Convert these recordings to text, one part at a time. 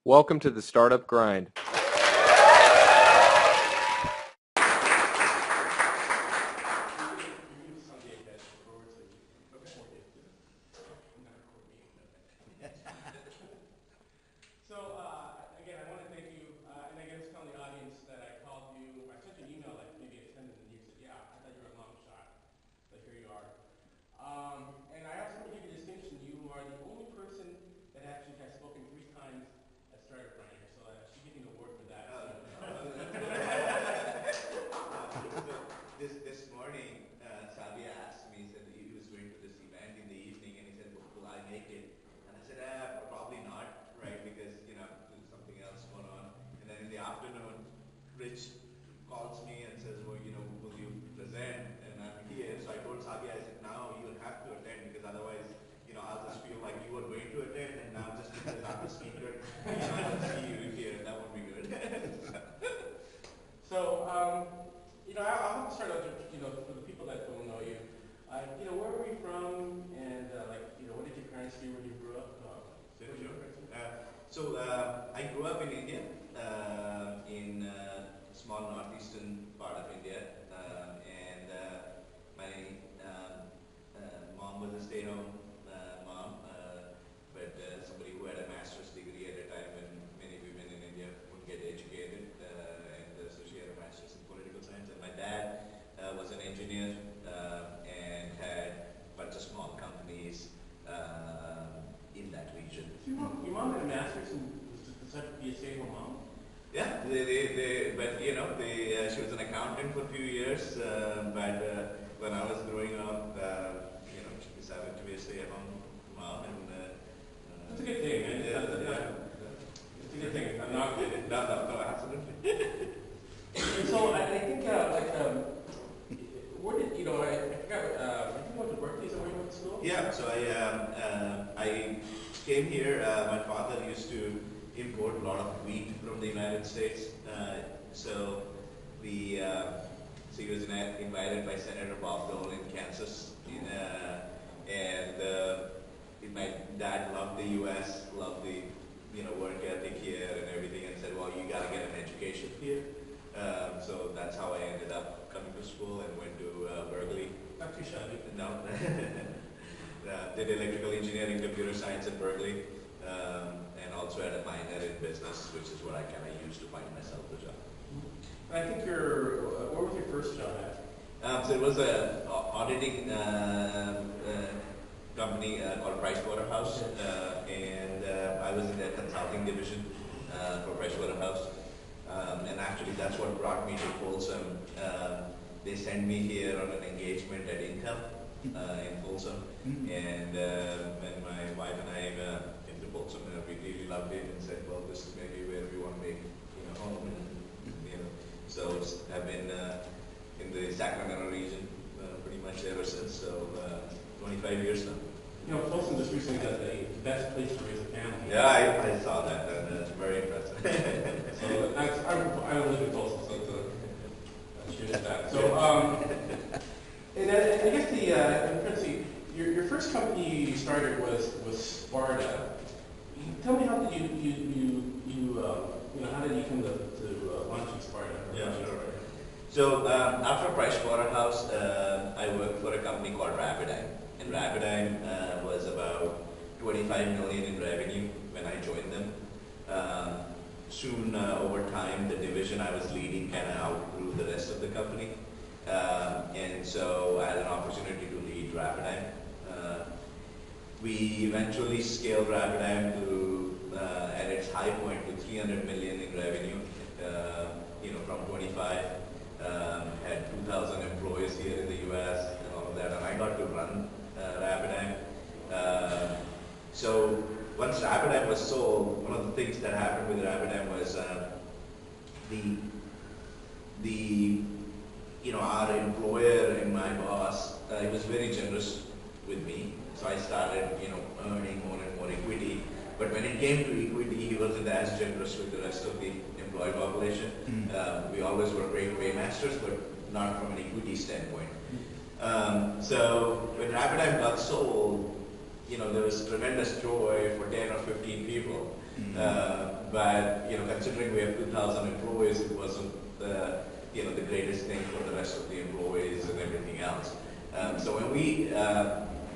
Welcome to the Startup Grind. Again, I want to thank you, and I guess tell the audience that I called you, I sent you an email like maybe at 10 and you said, yeah, I thought you were a long shot, but here you are. And I also want to give you a distinction. You are the only person that actually has spoken 3 times at Startup Grind, so I should give you an award for that. This morning, Sabia asked me, he said he was going to this event in the evening, and he said, will I make it? And I said, probably not, right, because, there's something else going on. And then in the afternoon, Rich calls me and says, well, will you present? And I'm here. So I told Sabia, I said, now you will have to attend, because otherwise, I'll just feel like you were going to attend, and now just because I'm the speaker, I'll see you here. That won't be good. So, I'll have to start out, for the people that don't know you, where were you from, and, what did your parents do when you grew up? Sure. I grew up in India, in a small northeastern part of India, and my mom was a stay-home mom, but somebody who had a master's degree at a time when many women in India wouldn't get educated, and so she had a master's in political science. And my dad was an engineer and had a bunch of small companies in that region. Your mom had a master's and decided to be a stay-at-home mom? Yeah, she was an accountant for a few years, but when I was growing up, she decided to be a stay-at-home mom. And that's a good thing, man. Yeah. It's a good thing. I'm not kidding. No, absolutely. And so I think, where did, I forgot, I think you went to Berkeley, is that where you went to school? Yeah, so I came here. My father used to import a lot of wheat from the United States. So he was invited by Senator Bob Dole in Kansas, and my dad loved the U.S., loved the work ethic here and everything, and said, well, you got to get an education here. So that's how I ended up coming to school and went to Berkeley. Not too shabby. No. Did electrical engineering, computer science at Berkeley, and also had a minor in business, which is what I kind of used to find myself a job. I think what was your first job at? So it was an auditing company called Pricewaterhouse, and I was in their consulting division for Pricewaterhouse. And actually that's what brought me to Folsom. They sent me here on an engagement at Income in Folsom, and when my wife and I came to Folsom, we really loved it and said, well, this is maybe where we want to make home. And, so I've been in the Sacramento region pretty much ever since. So 25 years now. Folsom just recently got the best place to raise a family. Yeah, I saw that, and it's very impressive. So I live in Folsom, so cheers to that. So, and I guess your first company you started was Sparta. Tell me, how did how did you come to launching Sparta? Yeah, sure. So after Pricewaterhouse, I worked for a company called Rapidyne. And Rapidyne was about 25 million in revenue when I joined them. Soon over time, the division I was leading kind of outgrew the rest of the company. And so I had an opportunity to lead Rapidyne. We eventually scaled Rapidyne to, at its high point, to 300 million in revenue, from 25. Had 2,000 employees here in the U.S. and all of that, and I got to run Rapidyne. So once Rapidyne was sold, one of the things that happened with Rapidyne was our employer and my boss, he was very generous with me. So I started, earning more and more equity. But when it came to equity, he wasn't as generous with the rest of the employee population. We always were great paymasters, but not from an equity standpoint. So when Rapidyne got sold, there was tremendous joy for 10 or 15 people. but considering we have 2,000 employees, it wasn't the greatest thing for the rest of the employees and everything else. So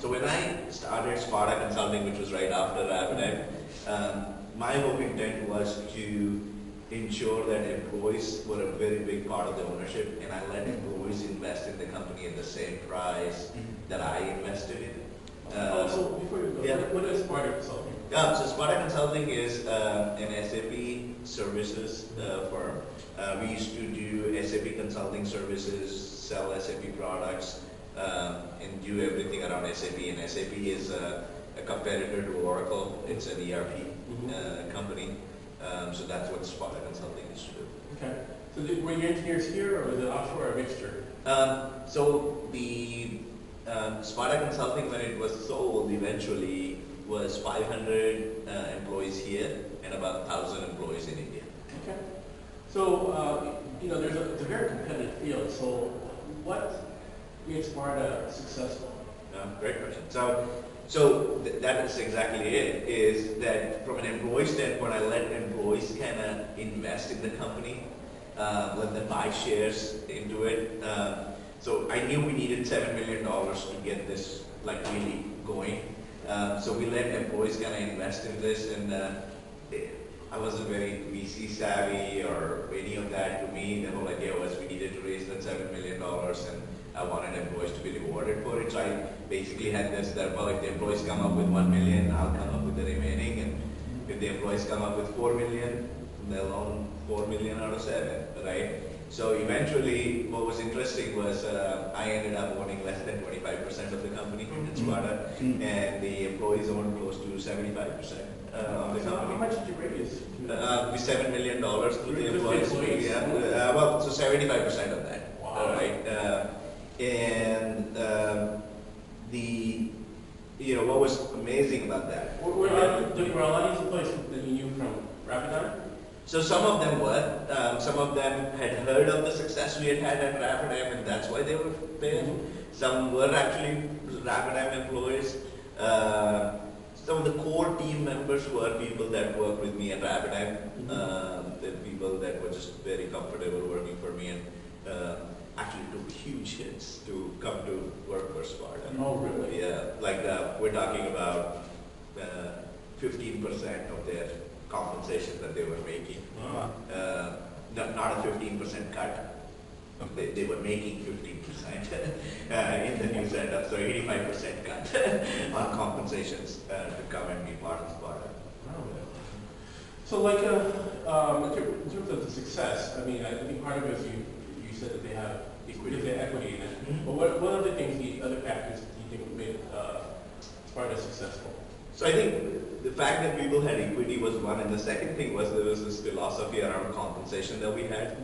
when I started Sparta Consulting, which was right after Rapid, my whole intent was to ensure that employees were a very big part of the ownership, and I let employees invest in the company at the same price that I invested in. So before you go, Yeah. what is Sparta Consulting? Yeah, so Sparta Consulting is an SAP services firm. We used to do SAP consulting services, sell SAP products, and do everything around SAP. And SAP is a competitor to Oracle. It's an ERP company. So that's what Sparta Consulting is to do. Okay. So were your engineers here, or was it offshore or a mixture? So the Sparta Consulting, when it was sold, eventually was 500 employees here and about 1,000 employees in India. Okay. So, it's a very competitive field. So what made Sparta successful? Great question. So that is exactly it, is that from an employee standpoint, I let employees kind of invest in the company, let them buy shares into it. So I knew we needed $7 million to get this really going. So we let employees kind of invest in this, and I wasn't very VC savvy or any of that. To me, the whole idea was we needed to raise that $7 million, and I wanted employees to be rewarded for it. So I basically had this that, well, if the employees come up with 1 million, I'll come up with the remaining, and if the employees come up with 4 million, they'll own 4 million out of 7, right? So eventually, what was interesting was I ended up owning less than 25% of the company in Sparta, and the employees owned close to 75% of the So how company. much did you raise? $7 million to the Just the employees. employees? Yeah, well, so 75% of that. Wow. Right. And what was amazing about that? Were a lot of these employees that you knew from Rapid? So some of them were. Some of them had heard of the success we had had at Rapid, and that's why they were there. Some were actually Rapid employees. Some of the core team members were people that worked with me at Rapid. The people that were just very comfortable working for me, and actually took huge hits to come to work for Sparta. Oh, really? Yeah, we're talking about 15% of their compensation that they were making. Wow. Not a 15% cut. They were making 15% in the new setup, so 85% cut on compensations to come and be part of Sparta. So, in terms of the success, I think part of it is you said that they have equity in it. But what other things, other factors do you think made Sparta successful? So I think the fact that people had equity was one, and the second thing was there was this philosophy around compensation that we had,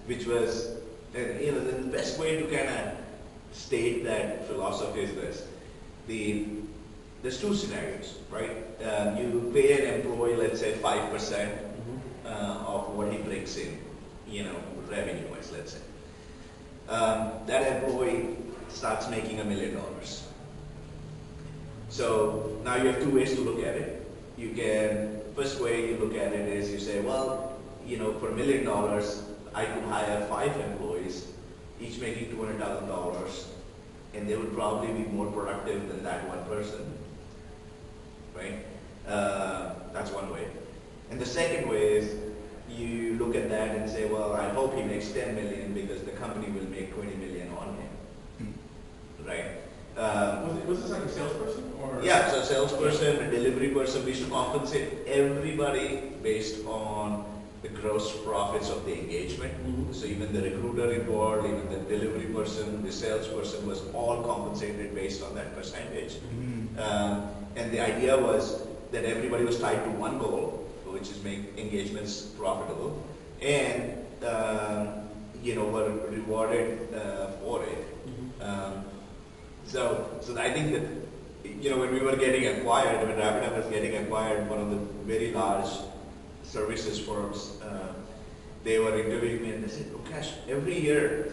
which was, the best way to kind of state that philosophy is this. There's two scenarios, right? You pay an employee, let's say 5% of what he brings in, revenue-wise, let's say. That employee starts making $1 million. So now you have two ways to look at it. First way you look at it is you say, well, for $1 million, I could hire 5 employees, each making $200,000, and they would probably be more productive than that one person, right? That's one way. And the second way is you look at that and say, well, I hope he makes 10 million because the company will make 20 million on him, right? Was this like a salesperson? Or? Yeah, so a salesperson, a delivery person, we should compensate everybody based on the gross profits of the engagement. So even the recruiter involved, even the delivery person, the salesperson was all compensated based on that percentage. And the idea was that everybody was tied to one goal, which is make engagements profitable, and were rewarded for it. So I think that when we were getting acquired, when Rapid was getting acquired, one of the very large services firms, they were interviewing me and they said, Lokesh, every year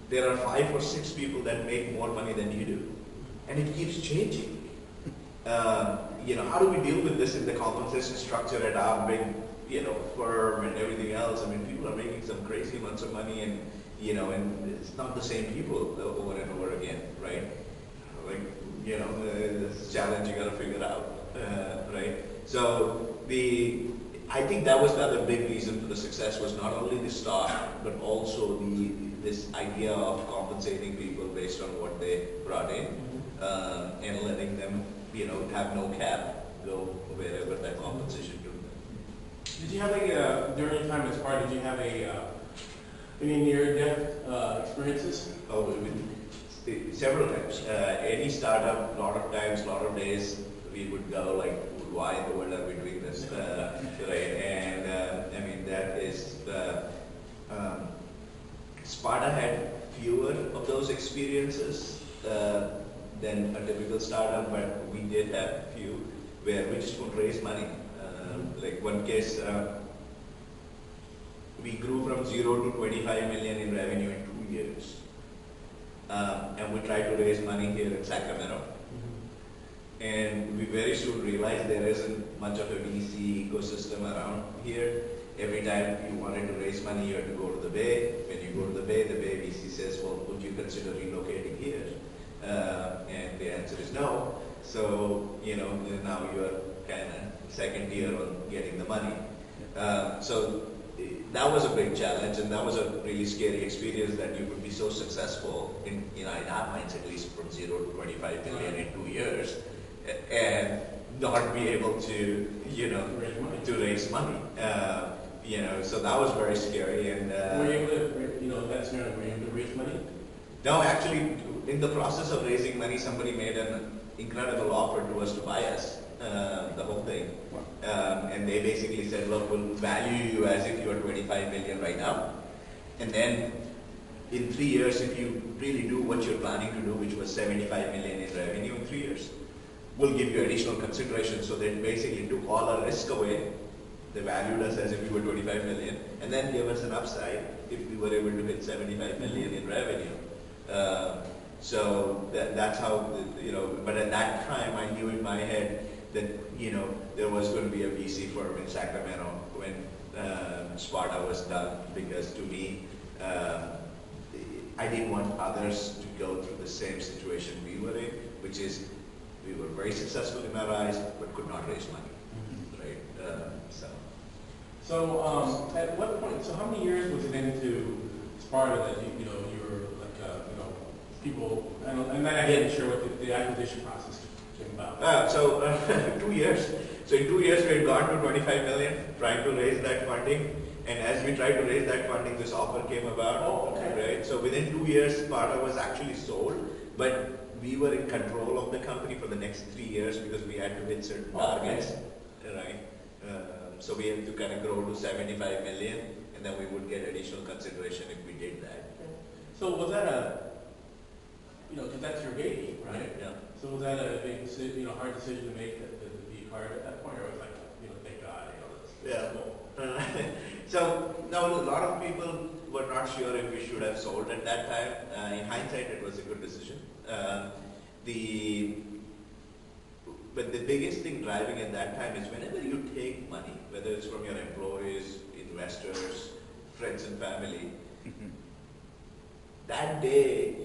there are 5 or 6 people that make more money than you do, and it keeps changing. how do we deal with this in the compensation structure at our big, firm and everything else? I mean, people are making some crazy amounts of money, and it's not the same people over and over again, right? Like, this challenge you got to figure out, right? So I think that was the other big reason for the success, was not only the stock, but also this idea of compensating people based on what they brought in, and letting them, have no cap, go wherever that compensation took them. Did you have during your time as part, did you have any near-death experiences? Oh, several times. Any startup, a lot of times, a lot of days, we would go like, why in the world are we doing this, right? And I mean, that is, Sparta had fewer of those experiences than a typical startup, but we did have few where we just would raise money. Like one case, we grew from 0 to 25 million in revenue in 2 years. And we tried to raise money here in Sacramento. And we very soon realized there isn't much of a VC ecosystem around here. Every time you wanted to raise money, you had to go to the Bay. When you go to the Bay VC says, well, would you consider relocating here? And the answer is no. So, now you are kind of second tier on getting the money. So that was a big challenge, and that was a really scary experience, that you could be so successful in our minds, at least from 0 to 25 million in 2 years, and not be able to, raise money. So that was very scary. And were you able to, that scenario, were you able to raise money? No, actually, in the process of raising money, somebody made an incredible offer to us to buy us, the whole thing. And they basically said, look, we'll value you as if you are 25 million right now. And then in 3 years, if you really do what you're planning to do, which was 75 million in revenue in 3 years, we'll give you additional consideration. So they basically took all our risk away. They valued us as if we were 25 million, and then gave us an upside if we were able to hit 75 million in revenue. So that's how, but at that time I knew in my head that, there was going to be a VC firm in Sacramento when Sparta was done, because to me, I didn't want others to go through the same situation we were in, which is we were very successful in our eyes, but could not raise money, right? So at what point, so how many years was it into Sparta that you were like, people, and I'm not actually sure what the acquisition process came about. 2 years. So in 2 years we had gone to 25 million, trying to raise that funding. And as we tried to raise that funding, this offer came about. Oh, okay. Right? So within 2 years, Sparta was actually sold, but we were in control of the company for the next 3 years because we had to hit certain targets. Right? So we had to kind of grow to 75 million, and then we would get additional consideration if we did that. So was that because that's your baby, right? Yeah. So was that a big, hard decision to make to be hard at that point, or was it like, thank God, Yeah. cool. So now a lot of people were not sure if we should have sold at that time. In hindsight, it was a good decision. But the biggest thing driving at that time is whenever you take money, whether it's from your employees, investors, friends and family, that day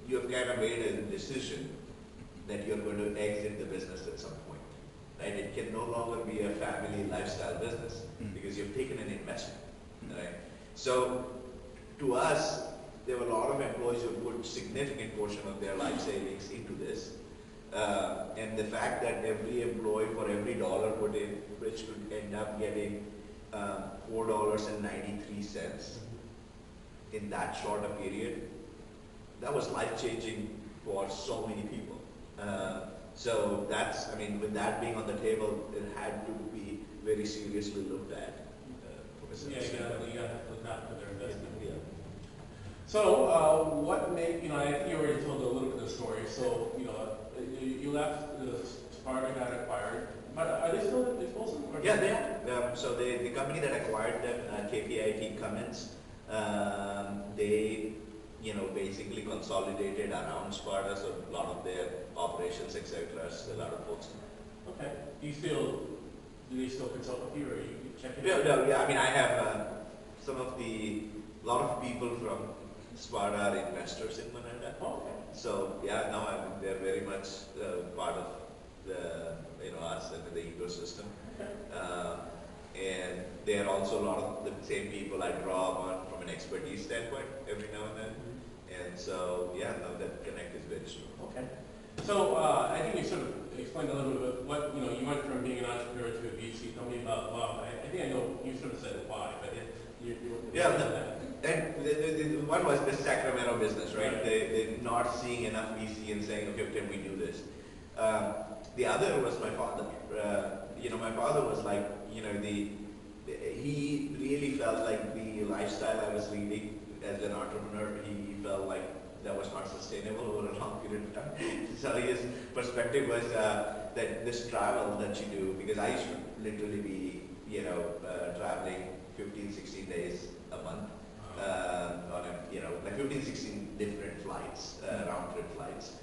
you have kind of made a decision that you're going to exit the business at some point. Right? It can no longer be a family lifestyle business because you've taken an investment. Right? So to us, there were a lot of employees who put significant portion of their life savings into this. And the fact that every employee, for every dollar put in, Rich could end up getting $4.93 in that short a period, that was life-changing for so many people. So that's, with that being on the table, it had to be very seriously looked at. You got to look out for their investment. Yeah. So what made, I think you already told a little bit of the story. So, you left, Sparta got acquired, but are they still exposing? Yeah, they are. So the company that acquired them, KPIT Cummins, they basically consolidated around Sparta, so a lot of their operations, etc. A lot of folks. Okay. Do they still consult with you, or you check it No, out? no, yeah, I mean, I have a lot of people from Sparta are investors in Mananda. Oh, okay. So, yeah, no, I mean, they're very much part of us and the ecosystem. Okay. And they are also a lot of the same people I draw on from an expertise standpoint every now and then. And so, yeah, no, that connect is very strong. Okay. So I think you sort of explained a little bit what, you went from being an entrepreneur to a VC. Tell me about love. I think I know you sort of said why, but you Yeah, and the one was the Sacramento business, right? Right. They're not seeing enough VC and saying, okay, can we do this? The other was my father. My father was like, he really felt like the lifestyle I was leading as an entrepreneur, he felt like that was not sustainable over a long period of time. So his perspective was that this travel that you do, because I used to literally be, traveling 15, 16 days a month on like 15, 16 different flights, round trip flights.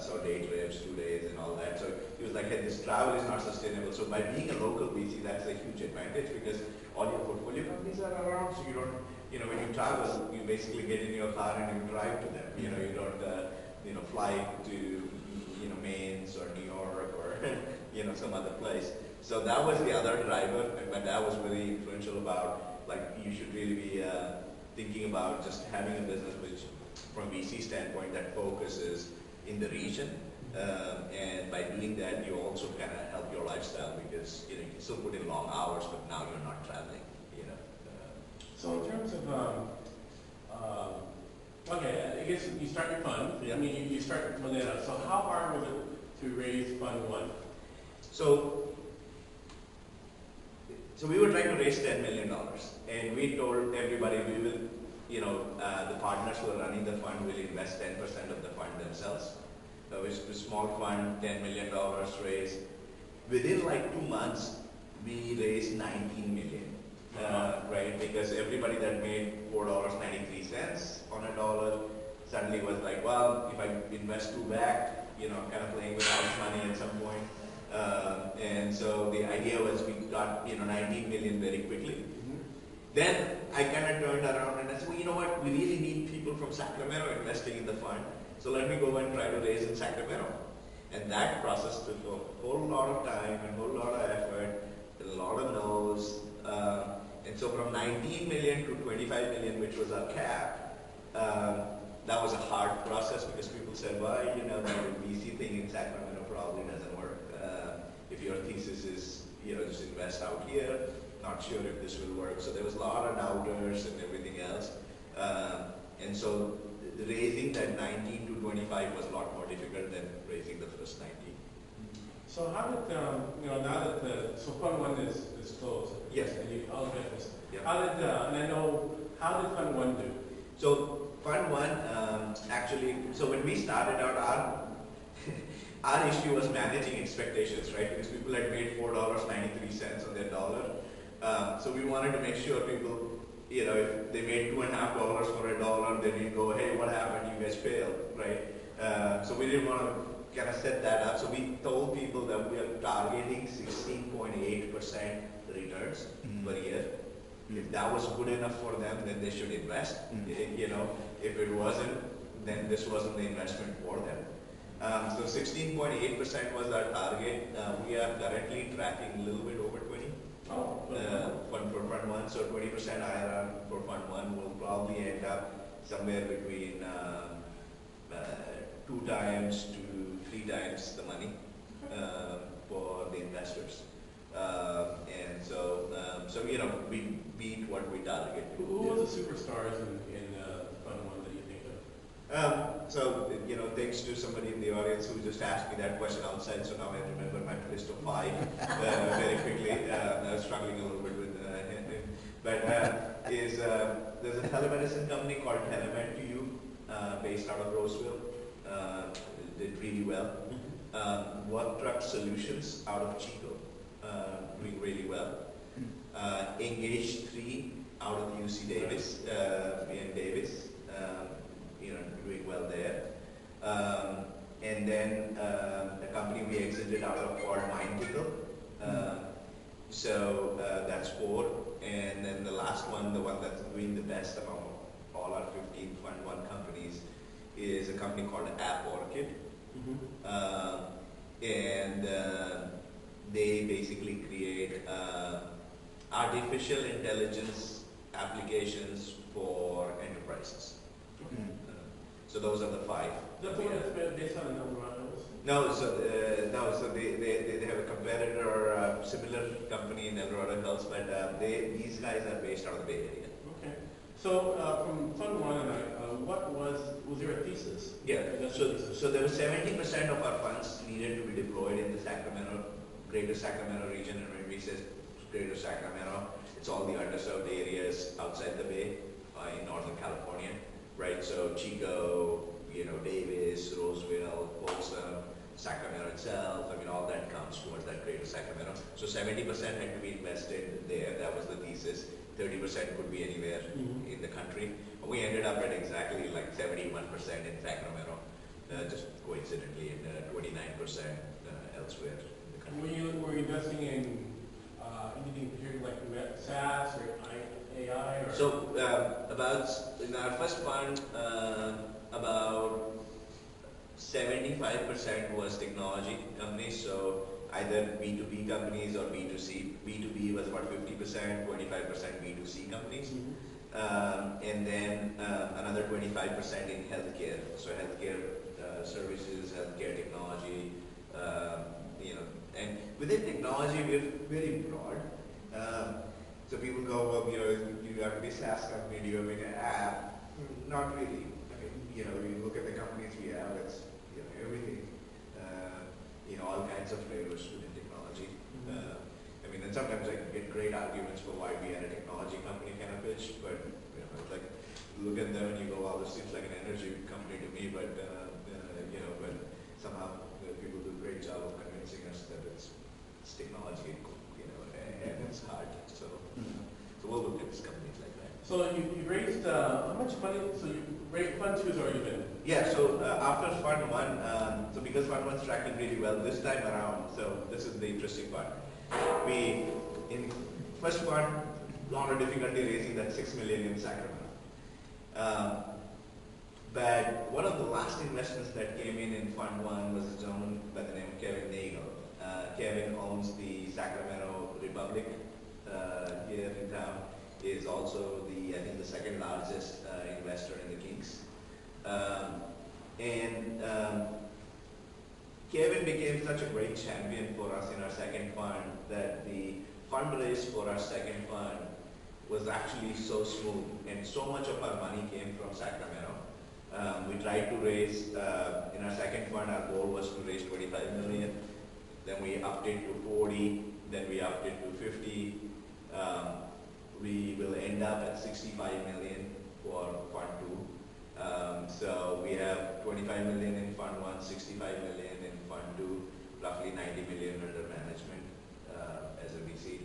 So day trips, 2 days and all that. So he was like, hey, this travel is not sustainable. So by being a local VC, that's a huge advantage because all your portfolio companies are around, so you don't, when you travel, you basically get in your car and you drive to them. You don't, fly to, Mainz or New York or, some other place. So that was the other driver, and my dad was very influential about, like, you should really be thinking about just having a business which, from VC standpoint, that focuses in the region. And by doing that, you also kind of help your lifestyle because, you can still put in long hours, but now you're not traveling, So in terms of, okay, I guess you start your fund. Yeah. I mean, you start Moneta. So how hard was it to raise fund one? So we were trying to raise $10 million, and we told everybody we will, the partners who are running the fund will invest 10% of the fund themselves. Which is a small fund, $10 million raised. Within like 2 months, we raised $19 million. Right? Because everybody that made $4.93 on a dollar suddenly was like, well, if I invest two back, I'm kind of playing with house money at some point. And so the idea was we got 19 million very quickly. Then I kind of turned around and I said, well, you know what? We really need people from Sacramento investing in the fund. So let me go and try to raise in Sacramento. And that process took a whole lot of time and a whole lot of effort, a lot of no's. And so from 19 million to 25 million, which was our cap, that was a hard process because people said, well, the VC thing in Sacramento probably doesn't work. If your thesis is, just invest out here, not sure if this will work. So there was a lot of doubters and everything else. And so raising that 19 to 25 was a lot more difficult than raising the first 19. So how did, now that so fund one is closed. Yes. And you all investors. Yeah. How did fund one do? So fund one, actually, so when we started out, our issue was managing expectations, right? Because people had made $4.93 on their dollar. So we wanted to make sure people, if they made $2.50 for a dollar, they didn't go, hey, what happened? You guys failed, right? So we didn't want to kind of set that up. So we told people that we are targeting 16.8% returns per year. If that was good enough for them, then they should invest. If it wasn't, then this wasn't the investment for them. So 16.8% was our target. We are currently tracking a little bit over 20. For fund one, so 20% IRR for fund one will probably end up somewhere between 2 times to 3 times the money for the investors. And so, we beat what we targeted. Who were the superstars in fund one that you think of? So, thanks to somebody in the audience who just asked me that question outside, so now I remember my list of 5 very quickly. I was struggling a little bit with him. But there's a telemedicine company called Telemed2U, based out of Roseville. Did really well. Work Truck Solutions out of Chico, doing really well. Engage3 out of UC Davis, in Davis, doing well there. and then the company we exited out of called MindPickle. That's 4. And then the last one, the one that's doing the best among all our 15 Fund 1 companies, is a company called App Orchid. They basically create artificial intelligence applications for enterprises. So those are the 5. That's the one that's based on the number of those? No, so they have a competitor, similar company in El Dorado Hills, but these guys are based out of the Bay Area. Okay. So from Fund 1, was there a thesis? Yeah, so there was 70% of our funds needed to be deployed in the greater Sacramento region, and when we say greater Sacramento, it's all the underserved areas outside the Bay in Northern California, right? So Chico, Davis, Roseville, Folsom, Sacramento itself, all that comes towards that greater Sacramento. So 70% had to be invested there, that was the thesis. 30% could be anywhere in the country. We ended up at exactly like 71% in Sacramento, just coincidentally, and 29% elsewhere in the country. Were you investing in anything particular like SaaS or AI? Or? So in our first fund, about 75% was technology companies, so either B2B companies or B2C. B2B was about 50%, 25% B2C companies. And then another 25% in healthcare. So healthcare services, healthcare technology, and within technology we're very broad. So people go, well, you have to be a SaaS company, do you have an app? Not really. You look at the companies we have, it's everything. All kinds of flavors within technology. And sometimes I get great arguments for why we had a technology company kind of pitch, but it's like you look at them and you go, wow, this seems like an energy company to me, but but somehow people do a great job of convincing us that it's technology, and it's hard. So we'll look at these companies like that. So you raised how much money? So you raised Fund 2's already been. Yeah, so after Fund 1, so because Fund 1's tracking really well this time around, so this is the interesting part. In first fund, a lot of difficulty raising that $6 million in Sacramento. But one of the last investments that came in Fund 1 was a gentleman by the name of Kevin Nagel. Kevin owns the Sacramento Republic here in town. Is also the second largest investor in the Kings. Kevin became such a great champion for us in our second fund that the fundraise for our second fund was actually so smooth, and so much of our money came from Sacramento. We tried to raise, in our second fund, our goal was to raise 25 million. Then we upped it to 40, then we upped it to 50. We will end up at 65 million for Fund 2. So we have 25 million in Fund 1, 65 million in Fund 2, roughly 90 million under management as a VC.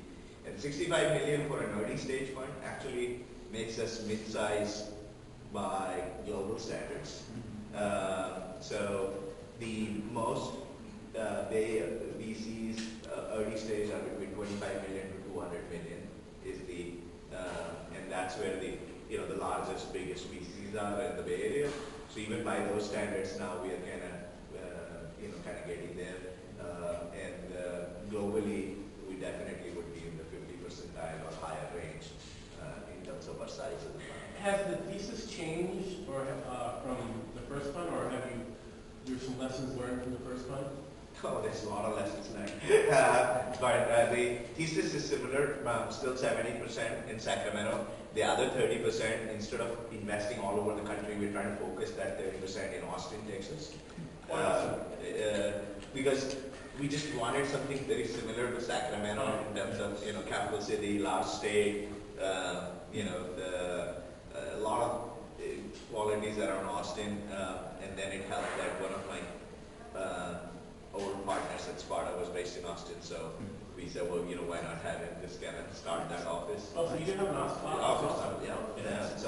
And 65 million for an early stage fund actually makes us mid-size by global standards. So the most VCs early stage are between 25 million to 200 million is and that's where the largest, biggest VCs are in the Bay Area. So even by those standards now we are kind of getting there. Globally we definitely would be in the 50 percentile or higher range in terms of our size of the fund. Has the thesis changed or from the first fund, or have there's some lessons learned from the first fund? Oh, there's a lot of lessons learned. But the thesis is similar, still 70% in Sacramento. The other 30%, instead of investing all over the country, we're trying to focus that 30% in Austin, Texas. Because we just wanted something very similar to Sacramento in terms of capital city, large state, a lot of qualities around Austin, and then it helped that one of my old partners at Sparta was based in Austin, so we said, well, why not have him just kind of start that office? Oh, so you did have an office?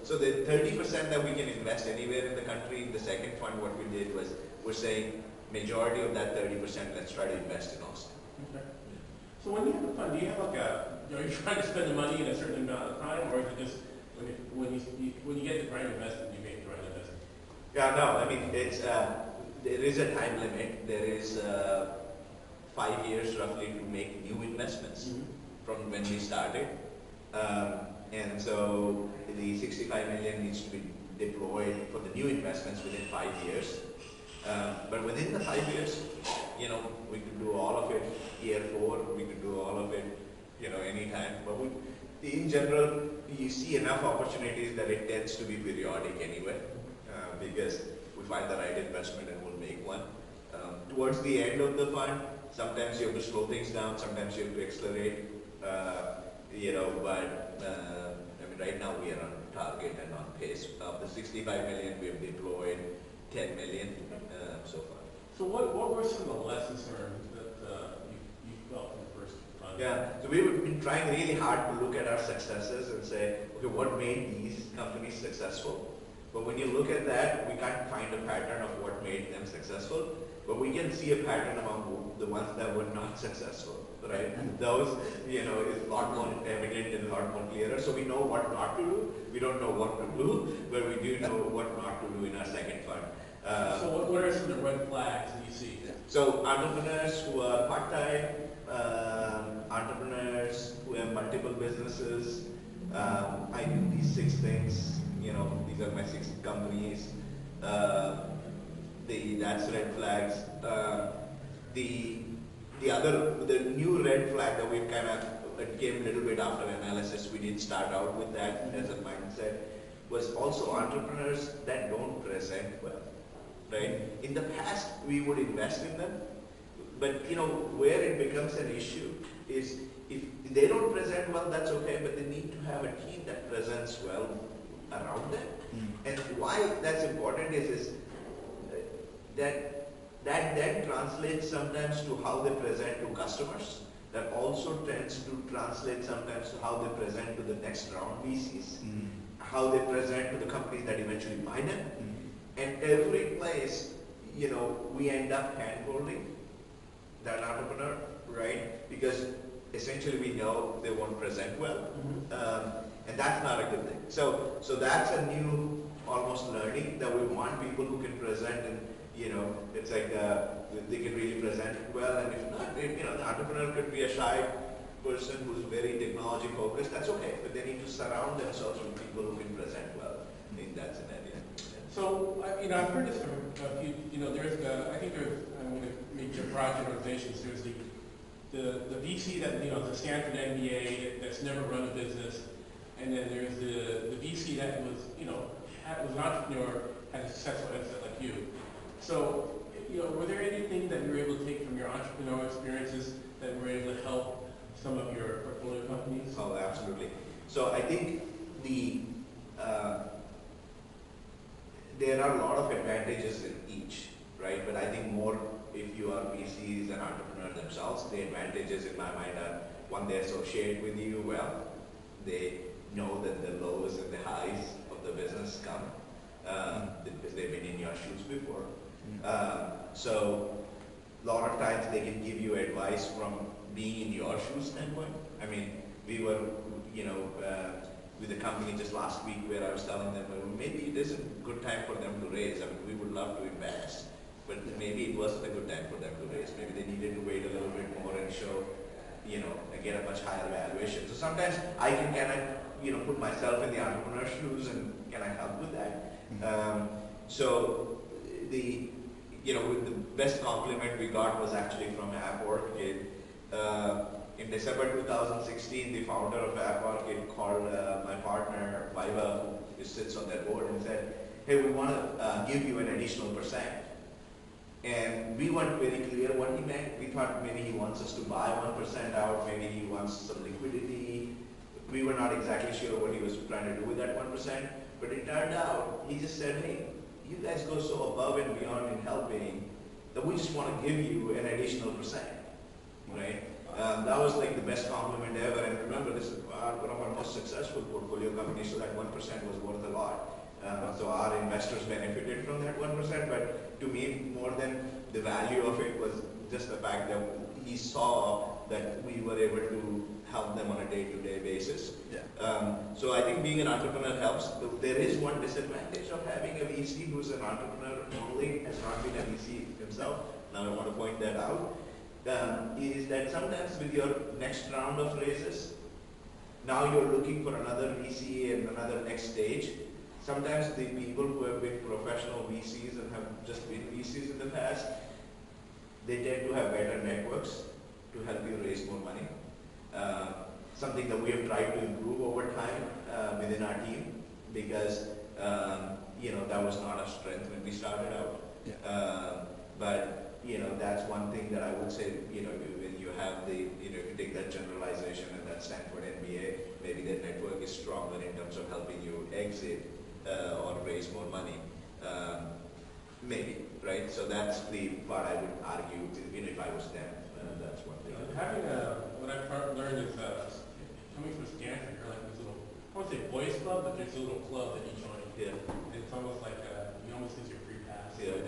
So the 30% that we can invest anywhere in the country, in the second fund, what we did was we're saying majority of that 30%, let's try to invest in Austin. Okay. So when you have a fund, do you have like are you trying to spend the money in a certain amount of time, or is it just when you get the right investment, you make the right investment? Yeah, no, I mean, it's, there is a time limit. There is 5 years roughly to make new investments from when we started. And so the 65 million needs to be deployed for the new investments within 5 years. But within the 5 years, you know, we could do all of it year 4, we could do all of it, you know, anytime. But in general, you see enough opportunities that it tends to be periodic anyway, because we find the right investment and we'll make one. Towards the end of the fund, sometimes you have to slow things down, sometimes you have to accelerate, you know, but I mean, right now we are on target and on pace. Of the 65 million, we have deployed 10 million so far. So what were some of the lessons learned that you felt in the first fund? Yeah, so we've been trying really hard to look at our successes and say, okay, what made these companies successful? But when you look at that, we can't find a pattern of what made them successful, but we can see a pattern among the ones that were not successful, right? Those, you know, is a lot more evident and a lot more clearer. So we know what not to do. We don't know what to do, but we do know what not to do in our second fund. So what are some of the red flags that you see? So entrepreneurs who are part-time, entrepreneurs who have multiple businesses. I do these 6 things. You know, these are my 6 companies. That's red flags. The new red flag that we kind of, it came a little bit after analysis. We didn't start out with that as a mindset. Was also entrepreneurs that don't present well, right? In the past, we would invest in them, but you know where it becomes an issue is if they don't present well, that's okay, but they need to have a team that presents well around them. And why that's important is that then translates sometimes to how they present to customers. That also tends to translate sometimes to how they present to the next round VCs, how they present to the companies that eventually buy them. And every place, you know, we end up hand-holding that entrepreneur, right? Because essentially we know they won't present well. And that's not a good thing. So that's a new almost learning that we want people who can present, and you know, it's like they can really present well. And if not, you know, the entrepreneur could be a shy person who's very technology focused. That's okay, but they need to surround themselves with people who can present well. I think that's an idea. So you know, I've heard this from a few. You know, I think there's I'm going to make your broad generalizations. There's the VC that you know, the Stanford MBA that's never run a business. And then there's the VC that was, you know, was an entrepreneur, had a successful exit like you. So, you know, were there anything that you were able to take from your entrepreneurial experiences that were able to help some of your portfolio companies? Oh, absolutely. So I think there are a lot of advantages in each, right? But I think more if you are VCs and entrepreneurs themselves, the advantages in my mind are, one, they associate with you well. They know that the lows and the highs of the business come because they've been in your shoes before. So a lot of times they can give you advice from being in your shoes standpoint. I mean, we were, you know, with a company just last week where I was telling them, well, maybe it isn't a good time for them to raise. I mean, we would love to invest, but maybe it wasn't a good time for them to raise. Maybe they needed to wait a little bit more and show, you know, and get a much higher valuation. So sometimes I can kind of, you know, put myself in the entrepreneur's shoes and can I help with that? So you know, the best compliment we got was actually from App Orchid. In December 2016, the founder of App Orchid called my partner, Viva, who sits on that board, and said, hey, we want to give you an additional %. And we weren't very clear what he meant. We thought maybe he wants us to buy 1% out, maybe he wants some liquidity. We were not exactly sure what he was trying to do with that 1%. But it turned out, he just said, hey, you guys go so above and beyond in helping that we just want to give you an additional %, right? That was like the best compliment ever. And remember, this is one of our most successful portfolio companies, so that 1% was worth a lot. So our investors benefited from that 1%, but to me, more than the value of it was just the fact that he saw that we were able to help them on a day-to-day basis. Yeah. So I think being an entrepreneur helps. There is one disadvantage of having a VC who's an entrepreneur only, has not been a VC himself. Now I want to point that out. Is that sometimes with your next round of raises, now you're looking for another VC and another next stage. Sometimes the people who have been professional VCs and have just been VCs in the past, they tend to have better networks to help you raise more money. Something that we have tried to improve over time within our team, because that was not a strength when we started out. Yeah. But that's one thing that I would say, when you have if you take that generalization and that Stanford MBA, maybe their network is stronger in terms of helping you exit or raise more money. Maybe, right? So that's the part I would argue, if I was them. That's one thing. What I've learned is coming from Stanford, you're like this little, I won't say boys club, but there's a little club that you join. Yeah. And it's almost like you almost get your free pass. Yeah.